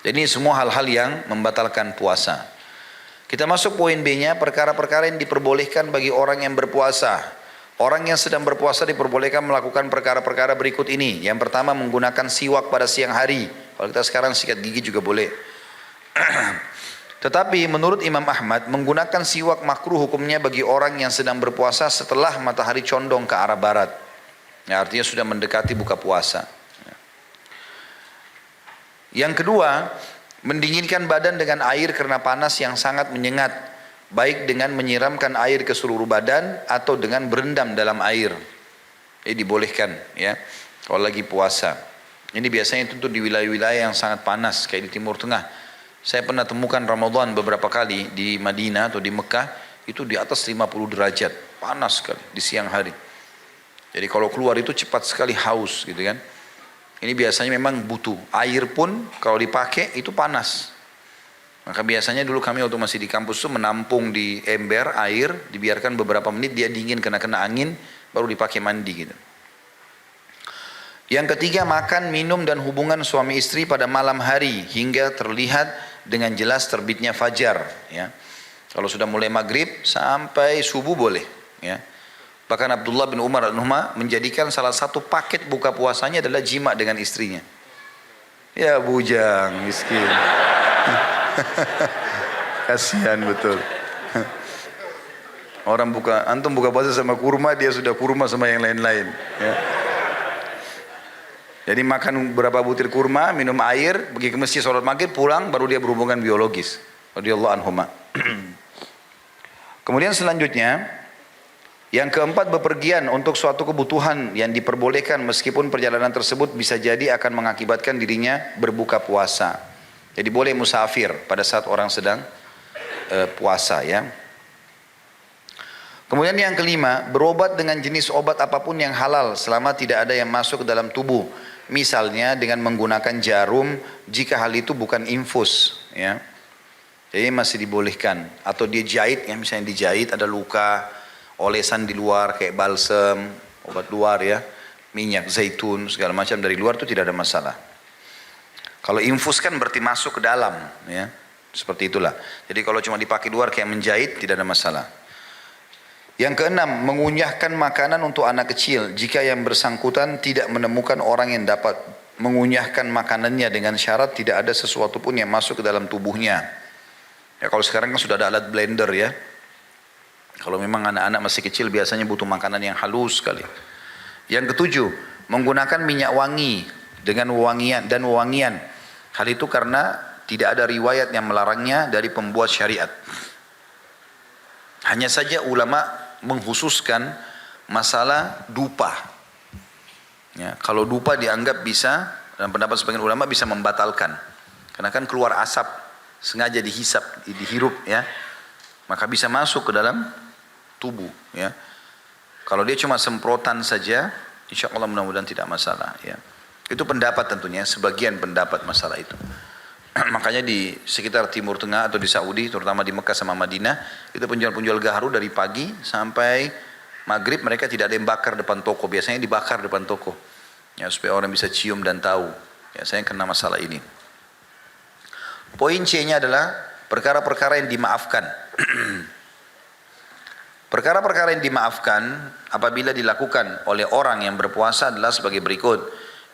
Jadi ini semua hal-hal yang membatalkan puasa. Kita masuk poin B-nya, perkara-perkara yang diperbolehkan bagi orang yang berpuasa. Orang yang sedang berpuasa diperbolehkan melakukan perkara-perkara berikut ini. Yang pertama, menggunakan siwak pada siang hari. Kalau kita sekarang sikat gigi juga boleh. Tetapi menurut Imam Ahmad, menggunakan siwak makruh hukumnya bagi orang yang sedang berpuasa setelah matahari condong ke arah barat. Ya, artinya sudah mendekati buka puasa. Yang kedua, mendinginkan badan dengan air karena panas yang sangat menyengat, baik dengan menyiramkan air ke seluruh badan atau dengan berendam dalam air. Ini dibolehkan ya kalau lagi puasa. Ini biasanya tentu di wilayah-wilayah yang sangat panas kayak di Timur Tengah. Saya pernah temukan Ramadan beberapa kali di Madinah atau di Mekah itu di atas 50 derajat, panas sekali di siang hari. Jadi kalau keluar itu cepat sekali haus gitu kan. Ini biasanya memang butuh. Air pun kalau dipakai itu panas. Maka biasanya dulu kami waktu masih di kampus itu menampung di ember air, dibiarkan beberapa menit dia dingin kena angin, baru dipakai mandi gitu. Yang ketiga, makan, minum dan hubungan suami istri pada malam hari hingga terlihat dengan jelas terbitnya fajar. Ya. Kalau sudah mulai maghrib sampai subuh boleh. Ya. Bahkan Abdullah bin Umar menjadikan salah satu paket buka puasanya adalah jima dengan istrinya. Ya bujang, miskin. Kasihan betul. Antum buka puasa sama kurma, dia sudah kurma sama yang lain-lain. Ya. Jadi makan beberapa butir kurma, minum air, pergi ke masjid, sholat maghrib, pulang, baru dia berhubungan biologis. Radhiyallahu anhuma. Kemudian selanjutnya, yang keempat, bepergian untuk suatu kebutuhan yang diperbolehkan meskipun perjalanan tersebut bisa jadi akan mengakibatkan dirinya berbuka puasa. Jadi boleh musafir pada saat orang sedang puasa ya. Kemudian yang kelima, berobat dengan jenis obat apapun yang halal selama tidak ada yang masuk ke dalam tubuh. Misalnya dengan menggunakan jarum jika hal itu bukan infus ya. Jadi masih dibolehkan. Atau dia jahit ya, misalnya dijahit ada luka, olesan di luar kayak balsem, obat luar ya, minyak zaitun segala macam dari luar itu tidak ada masalah. Kalau infus kan berarti masuk ke dalam ya, seperti itulah. Jadi kalau cuma dipakai luar kayak menjahit tidak ada masalah. Yang keenam, mengunyahkan makanan untuk anak kecil jika yang bersangkutan tidak menemukan orang yang dapat mengunyahkan makanannya dengan syarat tidak ada sesuatu pun yang masuk ke dalam tubuhnya. Ya kalau sekarang kan sudah ada alat blender ya. Kalau memang anak-anak masih kecil biasanya butuh makanan yang halus sekali. Yang ketujuh, menggunakan minyak wangi dengan wewangian. Hal itu karena tidak ada riwayat yang melarangnya dari pembuat syariat. Hanya saja ulama menghususkan masalah dupa. Ya, kalau dupa dianggap bisa, dan pendapat sebagian ulama bisa membatalkan. Karena kan keluar asap, sengaja dihisap, dihirup ya. Maka bisa masuk ke dalam tubuh ya. Kalau dia cuma semprotan saja, insya Allah mudah-mudahan tidak masalah ya. Itu pendapat tentunya, sebagian pendapat masalah itu. Makanya di sekitar Timur Tengah atau di Saudi, terutama di Mekah sama Madinah, itu penjual-penjual gaharu dari pagi sampai maghrib mereka tidak ada yang bakar depan toko. Biasanya dibakar depan toko ya, supaya orang bisa cium dan tahu ya, saya kena masalah ini. Poin C-nya adalah perkara-perkara yang dimaafkan. Perkara-perkara yang dimaafkan apabila dilakukan oleh orang yang berpuasa adalah sebagai berikut.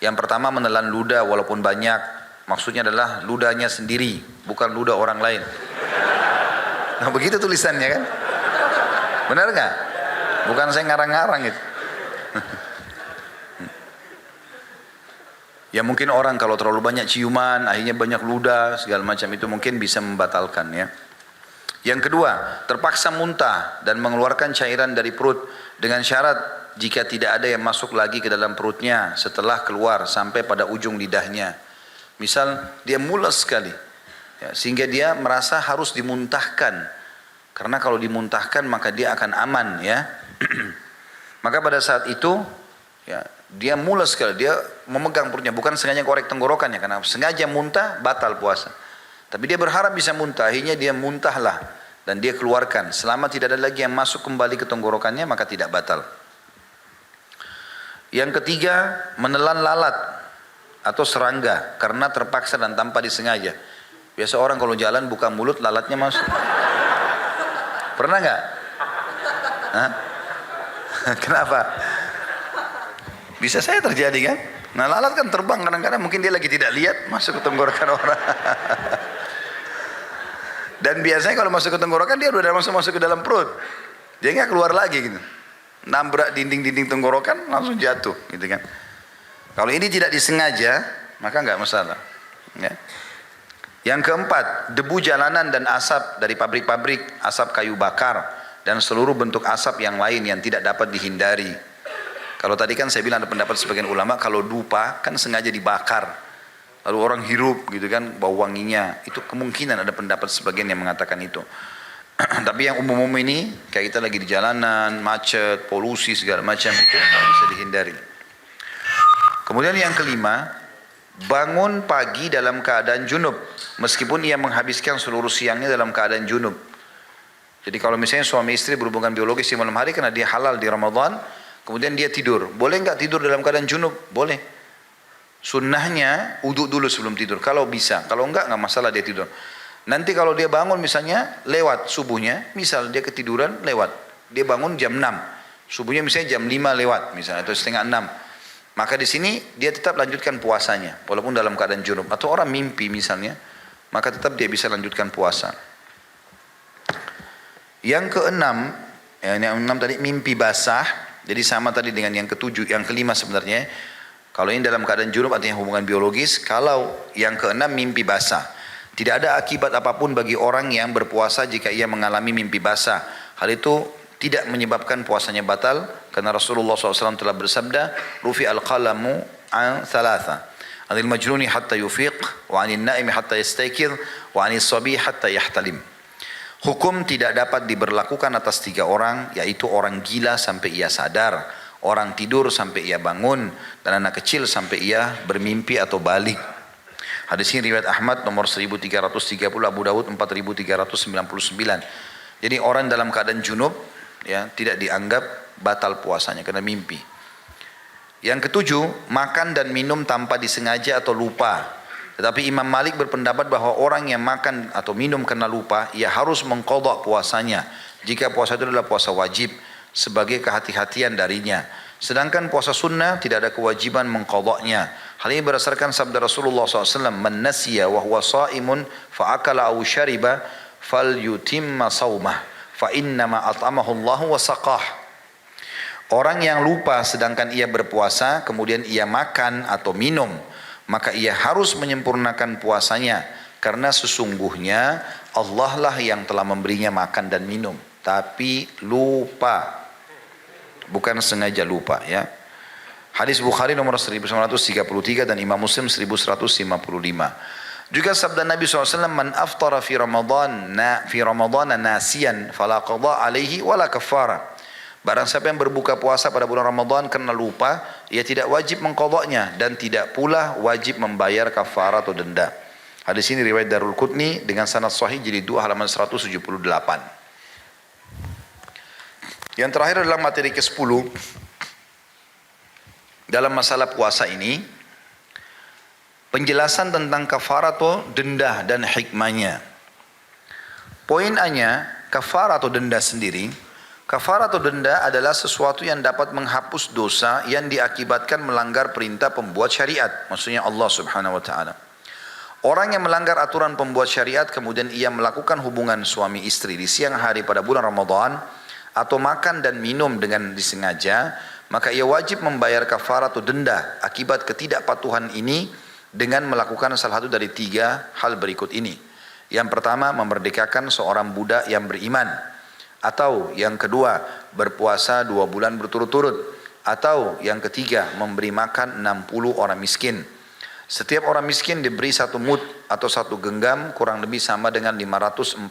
Yang pertama, menelan ludah walaupun banyak. Maksudnya adalah ludahnya sendiri, bukan ludah orang lain. Nah begitu tulisannya kan? Benar nggak? Bukan saya ngarang-ngarang itu. Ya mungkin orang kalau terlalu banyak ciuman, akhirnya banyak ludah, segala macam itu mungkin bisa membatalkan ya. Yang kedua, terpaksa muntah dan mengeluarkan cairan dari perut dengan syarat jika tidak ada yang masuk lagi ke dalam perutnya setelah keluar sampai pada ujung lidahnya. Misal dia mules sekali, ya, sehingga dia merasa harus dimuntahkan. Karena kalau dimuntahkan maka dia akan aman ya. Maka pada saat itu ya, dia mules sekali, dia memegang perutnya, bukan sengaja korek tenggorokannya, karena sengaja muntah batal puasa. Tapi dia berharap bisa muntah, akhirnya dia muntahlah dan dia keluarkan. Selama tidak ada lagi yang masuk kembali ke tenggorokannya maka tidak batal. Yang ketiga, menelan lalat atau serangga karena terpaksa dan tanpa disengaja. Biasa orang kalau jalan buka mulut lalatnya masuk. Pernah nggak? Kenapa? Bisa saya terjadi kan? Nah lalat kan terbang kadang-kadang, mungkin dia lagi tidak lihat masuk ke tenggorokan orang. Dan biasanya kalau masuk ke tenggorokan dia udah masuk ke dalam perut. Dia nggak keluar lagi gitu. Nabrak dinding-dinding tenggorokan langsung jatuh gitu kan. Kalau ini tidak disengaja maka nggak masalah. Ya. Yang keempat, debu jalanan dan asap dari pabrik-pabrik, asap kayu bakar dan seluruh bentuk asap yang lain yang tidak dapat dihindari. Kalau tadi kan saya bilang ada pendapat sebagian ulama kalau dupa kan sengaja dibakar. Lalu orang hirup gitu kan bau wanginya, itu kemungkinan ada pendapat sebagian yang mengatakan itu. Tapi yang umum-umum ini kayak kita lagi di jalanan, macet, polusi segala macam itu bisa dihindari. Kemudian yang kelima, bangun pagi dalam keadaan junub meskipun ia menghabiskan seluruh siangnya dalam keadaan junub. Jadi kalau misalnya suami istri berhubungan biologis di malam hari karena dia halal di Ramadan, kemudian dia tidur, boleh nggak tidur dalam keadaan junub? Boleh. Sunnahnya uduk dulu sebelum tidur kalau bisa, kalau enggak masalah dia tidur. Nanti kalau dia bangun misalnya lewat subuhnya, misal dia ketiduran lewat, dia bangun jam 6, subuhnya misalnya jam 5 lewat misalnya atau setengah 6, maka di sini dia tetap lanjutkan puasanya walaupun dalam keadaan junub. Atau orang mimpi misalnya, maka tetap dia bisa lanjutkan puasa. Yang keenam, yang enam tadi mimpi basah, jadi sama tadi dengan yang ketujuh, yang kelima sebenarnya. Kalau ini dalam keadaan junub artinya hubungan biologis. Kalau yang keenam mimpi basah, tidak ada akibat apapun bagi orang yang berpuasa jika ia mengalami mimpi basah. Hal itu tidak menyebabkan puasanya batal karena Rasulullah SAW telah bersabda, rufi al-qalamu an thalatha, anil majnuni hatta yufiq, wa anil naimi hatta yastaykir, wa anil sabi hatta yahtalim. Hukum tidak dapat diberlakukan atas 3 orang, yaitu orang gila sampai ia sadar, orang tidur sampai ia bangun, dan anak kecil sampai ia bermimpi atau balik. Hadis ini riwayat Ahmad nomor 1330, Abu Dawud 4399. Jadi orang dalam keadaan junub ya tidak dianggap batal puasanya karena mimpi. Yang ketujuh, makan dan minum tanpa disengaja atau lupa. Tetapi Imam Malik berpendapat bahwa orang yang makan atau minum karena lupa, ia harus mengqadha puasanya jika puasa itu adalah puasa wajib sebagai kehati-hatian darinya. Sedangkan puasa sunnah tidak ada kewajiban mengqadhanya. Hal ini berdasarkan sabda Rasulullah SAW, man nasiya wa huwa sa'imun fa akala aw syariba falyutimma saumah fa innama at'amahu Allah wa saqah. Orang yang lupa sedangkan ia berpuasa kemudian ia makan atau minum, maka ia harus menyempurnakan puasanya karena sesungguhnya Allah lah yang telah memberinya makan dan minum, tapi lupa, bukan sengaja lupa ya. Hadis Bukhari nomor 1933 dan Imam Muslim 1155. Juga sabda Nabi SAW, man aftara fi Ramadan nasiyan fala qadha alaihi wala kafara. Barang siapa yang berbuka puasa pada bulan Ramadan karena lupa, ia tidak wajib mengqadhanya dan tidak pula wajib membayar kafarah atau denda. Hadis ini riwayat Darul Qutni dengan sanad sahih jilid 2 halaman 178. Yang terakhir adalah materi ke-10 dalam masalah puasa ini, penjelasan tentang kafarah atau denda dan hikmahnya. Poin A-nya, kafar atau denda sendiri. Kafar atau denda adalah sesuatu yang dapat menghapus dosa yang diakibatkan melanggar perintah pembuat syariat. Maksudnya Allah subhanahu wa ta'ala. Orang yang melanggar aturan pembuat syariat kemudian ia melakukan hubungan suami istri di siang hari pada bulan Ramadan atau makan dan minum dengan disengaja, maka ia wajib membayar kafar atau denda akibat ketidakpatuhan ini dengan melakukan salah satu dari 3 hal berikut ini. Yang pertama, memerdekakan seorang budak yang beriman. Atau yang kedua, berpuasa 2 bulan berturut-turut. Atau yang ketiga, memberi makan 60 orang miskin. Setiap orang miskin diberi 1 mud atau 1 genggam, kurang lebih sama dengan 544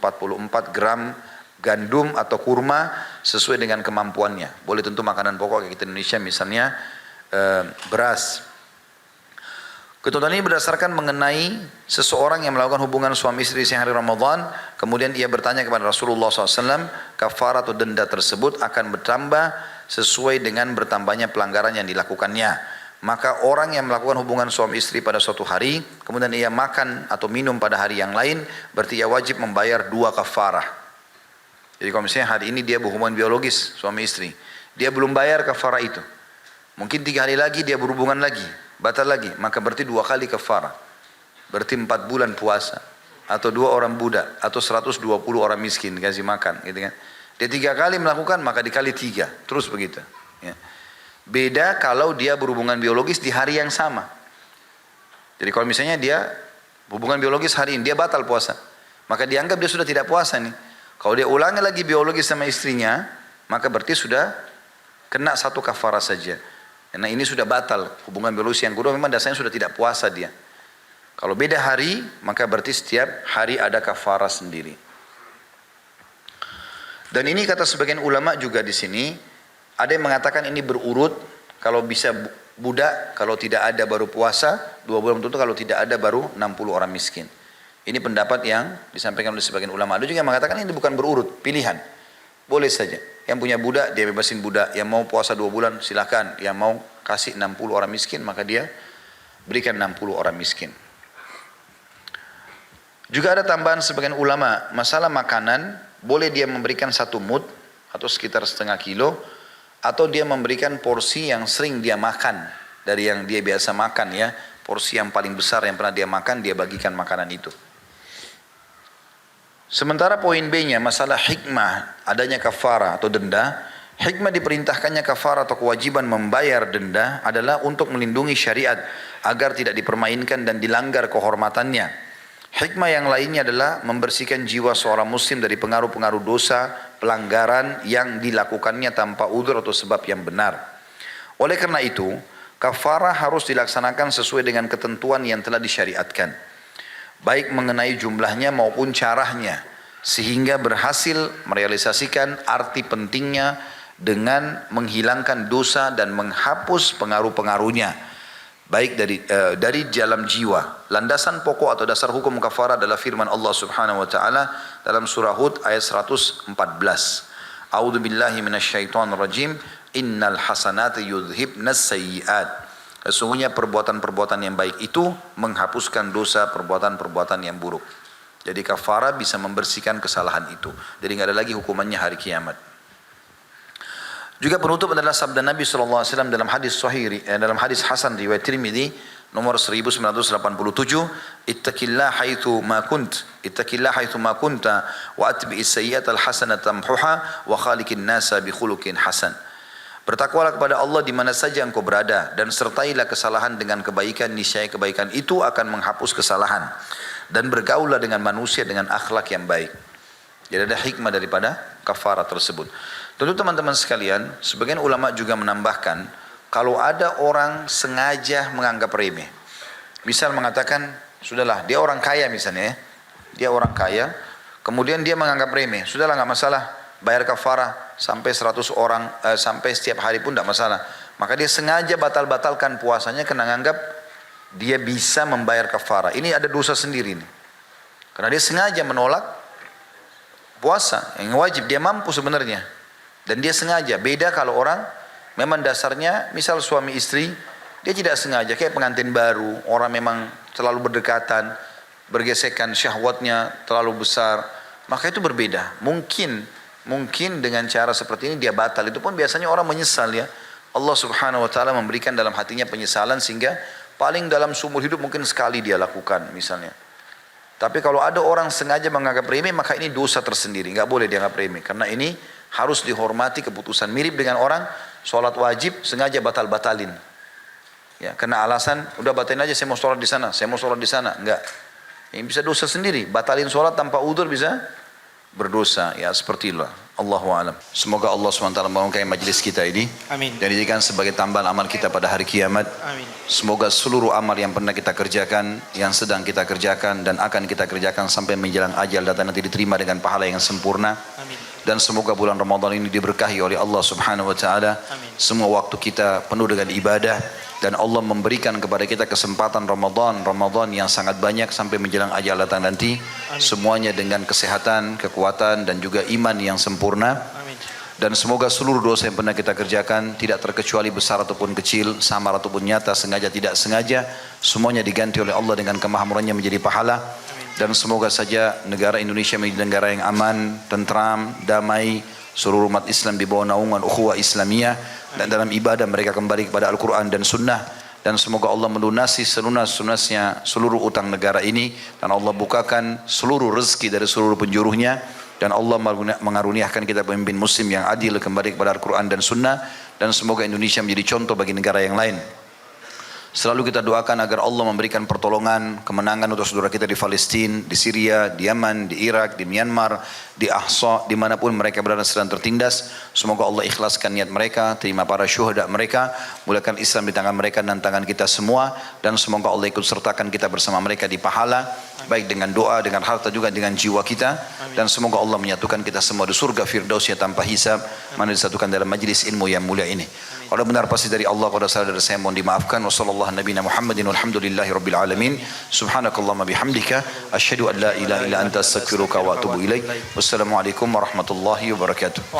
gram gandum atau kurma sesuai dengan kemampuannya. Boleh tentu makanan pokok kayak kita Indonesia misalnya beras. Ketentuan ini berdasarkan mengenai seseorang yang melakukan hubungan suami istri siang hari Ramadan, kemudian ia bertanya kepada Rasulullah SAW, kafar atau denda tersebut akan bertambah sesuai dengan bertambahnya pelanggaran yang dilakukannya. Maka orang yang melakukan hubungan suami istri pada suatu hari, kemudian ia makan atau minum pada hari yang lain, berarti ia wajib membayar 2 kafarah. Jadi kalau misalnya hari ini dia berhubungan biologis suami istri, dia belum bayar kafarah itu. Mungkin 3 hari lagi dia berhubungan lagi, batal lagi, maka berarti 2 kali kafarah. Berarti 4 bulan puasa, atau 2 orang budak, atau 120 orang miskin dikasih makan, gitu kan. Dia 3 kali melakukan, maka dikali 3, terus begitu. Ya. Beda kalau dia berhubungan biologis di hari yang sama. Jadi kalau misalnya dia hubungan biologis hari ini, dia batal puasa, maka dianggap dia sudah tidak puasa nih. Kalau dia ulangi lagi biologis sama istrinya, maka berarti sudah kena 1 kafarah saja. Karena ini sudah batal hubungan biologis yang kedua, memang dasarnya sudah tidak puasa dia. Kalau beda hari, maka berarti setiap hari ada kafarah sendiri. Dan ini kata sebagian ulama juga di sini, ada yang mengatakan ini berurut, kalau bisa budak, kalau tidak ada baru puasa, 2 bulan tentu, kalau tidak ada baru 60 orang miskin. Ini pendapat yang disampaikan oleh sebagian ulama. Ada juga yang mengatakan ini bukan berurut, pilihan. Boleh saja. Yang punya budak, dia bebasin budak. Yang mau puasa 2 bulan, silakan. Yang mau kasih 60 orang miskin, maka dia berikan 60 orang miskin. Juga ada tambahan sebagian ulama, masalah makanan, boleh dia memberikan 1 mud, atau sekitar setengah kilo, atau dia memberikan porsi yang sering dia makan, dari yang dia biasa makan ya, porsi yang paling besar yang pernah dia makan, dia bagikan makanan itu. Sementara poin B-nya, masalah hikmah adanya kafara atau denda. Hikmah diperintahkannya kafara atau kewajiban membayar denda adalah untuk melindungi syariat agar tidak dipermainkan dan dilanggar kehormatannya. Hikmah yang lainnya adalah membersihkan jiwa seorang muslim dari pengaruh-pengaruh dosa, pelanggaran yang dilakukannya tanpa udzur atau sebab yang benar. Oleh karena itu, kafara harus dilaksanakan sesuai dengan ketentuan yang telah disyariatkan, baik mengenai jumlahnya maupun caranya, sehingga berhasil merealisasikan arti pentingnya dengan menghilangkan dosa dan menghapus pengaruh-pengaruhnya, baik dari dalam jiwa. Landasan pokok atau dasar hukum kafara adalah firman Allah Subhanahu wa taala dalam surah Hud ayat 114. A'udzu billahi minasyaitonir rajim. Innal hasanati yudhibnas sayyi'at. Sesungguhnya perbuatan-perbuatan yang baik itu menghapuskan dosa perbuatan-perbuatan yang buruk. Jadi kafara bisa membersihkan kesalahan itu. Jadi nggak ada lagi hukumannya hari kiamat. Juga penutup adalah sabda Nabi SAW dalam hadis sahih, dalam hadis Hasan riwayat Tirmidzi nomor 1987, ittaqillah haitsu ma kunt, ittaqillah haitsu ma kunta wa atbi'is sayyi'atal hasanata tamhuha wa khaliqin nasa bi khuluqin hasan. Bertakwalah kepada Allah di mana saja engkau berada dan sertailah kesalahan dengan kebaikan, niscaya kebaikan itu akan menghapus kesalahan, dan bergaulah dengan manusia dengan akhlak yang baik. Jadi ada hikmah daripada kafarah tersebut. Tentu teman-teman sekalian, sebagian ulama juga menambahkan, kalau ada orang sengaja menganggap remeh, misal mengatakan, sudahlah dia orang kaya misalnya ya, dia orang kaya, kemudian dia menganggap remeh, sudahlah nggak masalah, bayar kafarah sampai 100 orang, sampai setiap hari pun tidak masalah. Maka dia sengaja batal-batalkan puasanya karena menganggap dia bisa membayar kafarah. Ini ada dosa sendiri nih. Karena dia sengaja menolak puasa yang wajib, dia mampu sebenarnya. Dan dia sengaja. Beda kalau orang memang dasarnya, misal suami istri, dia tidak sengaja, kayak pengantin baru, orang memang terlalu berdekatan, bergesekan syahwatnya terlalu besar, maka itu berbeda. Mungkin dengan cara seperti ini dia batal. Itu pun biasanya orang menyesal ya. Allah Subhanahu wa taala memberikan dalam hatinya penyesalan sehingga paling dalam seumur hidup mungkin sekali dia lakukan misalnya. Tapi kalau ada orang sengaja menganggap remeh, maka ini dosa tersendiri. Nggak boleh dianggap remeh. Karena ini harus dihormati keputusan. Mirip dengan orang sholat wajib sengaja batal-batalin. Ya, karena alasan, udah batalin aja, saya mau sholat di sana, saya mau sholat di sana. Enggak. Ini bisa dosa sendiri. Batalin sholat tanpa udzur bisa berdosa. Ya seperti itulah. Allahu a'lam. Semoga Allah SWT memberkahi majlis kita ini. Amin. Dan dijadikan sebagai tambahan amal kita pada hari kiamat. Amin. Semoga seluruh amal yang pernah kita kerjakan, yang sedang kita kerjakan dan akan kita kerjakan sampai menjelang ajal datang nanti diterima dengan pahala yang sempurna. Amin. Dan semoga bulan Ramadan ini diberkahi oleh Allah Subhanahu wa taala. Semua waktu kita penuh dengan ibadah dan Allah memberikan kepada kita kesempatan Ramadan yang sangat banyak sampai menjelang ajal datang nanti. Amin. Semuanya dengan kesehatan, kekuatan dan juga iman yang sempurna. Amin. Dan semoga seluruh dosa yang pernah kita kerjakan tidak terkecuali besar ataupun kecil, samar ataupun nyata, sengaja tidak sengaja, semuanya diganti oleh Allah dengan kemahamurannya menjadi pahala. Dan semoga saja negara Indonesia menjadi negara yang aman, tentram, damai, seluruh umat Islam di bawah naungan ukhuwah Islamiyah dan dalam ibadah mereka kembali kepada Al-Quran dan Sunnah. Dan semoga Allah melunasi selunas-lunasnya seluruh utang negara ini dan Allah bukakan seluruh rezeki dari seluruh penjuruhnya dan Allah mengaruniakan kita pemimpin muslim yang adil kembali kepada Al-Quran dan Sunnah dan semoga Indonesia menjadi contoh bagi negara yang lain. Selalu kita doakan agar Allah memberikan pertolongan, kemenangan untuk saudara kita di Palestina, di Syria, di Yaman, di Irak, di Myanmar, di Ahsa, dimanapun mereka berada sedang tertindas. Semoga Allah ikhlaskan niat mereka, terima para syuhada mereka, mulakan Islam di tangan mereka dan tangan kita semua. Dan semoga Allah ikut sertakan kita bersama mereka di pahala, baik dengan doa, dengan harta juga dengan jiwa kita. Dan semoga Allah menyatukan kita semua di surga Firdausnya tanpa hisab, mana disatukan dalam majlis ilmu yang mulia ini. Kalau benar pasti dari Allah, pada salah dari saya mohon dimaafkan. Wassallallahu nabiyana Muhammadin walhamdulillahi rabbil alamin. Subhanakallahumma bihamdika asyhadu an la ilaha illa anta astaghfiruka wa atubu ilaik. Wassalamualaikum warahmatullahi wabarakatuh.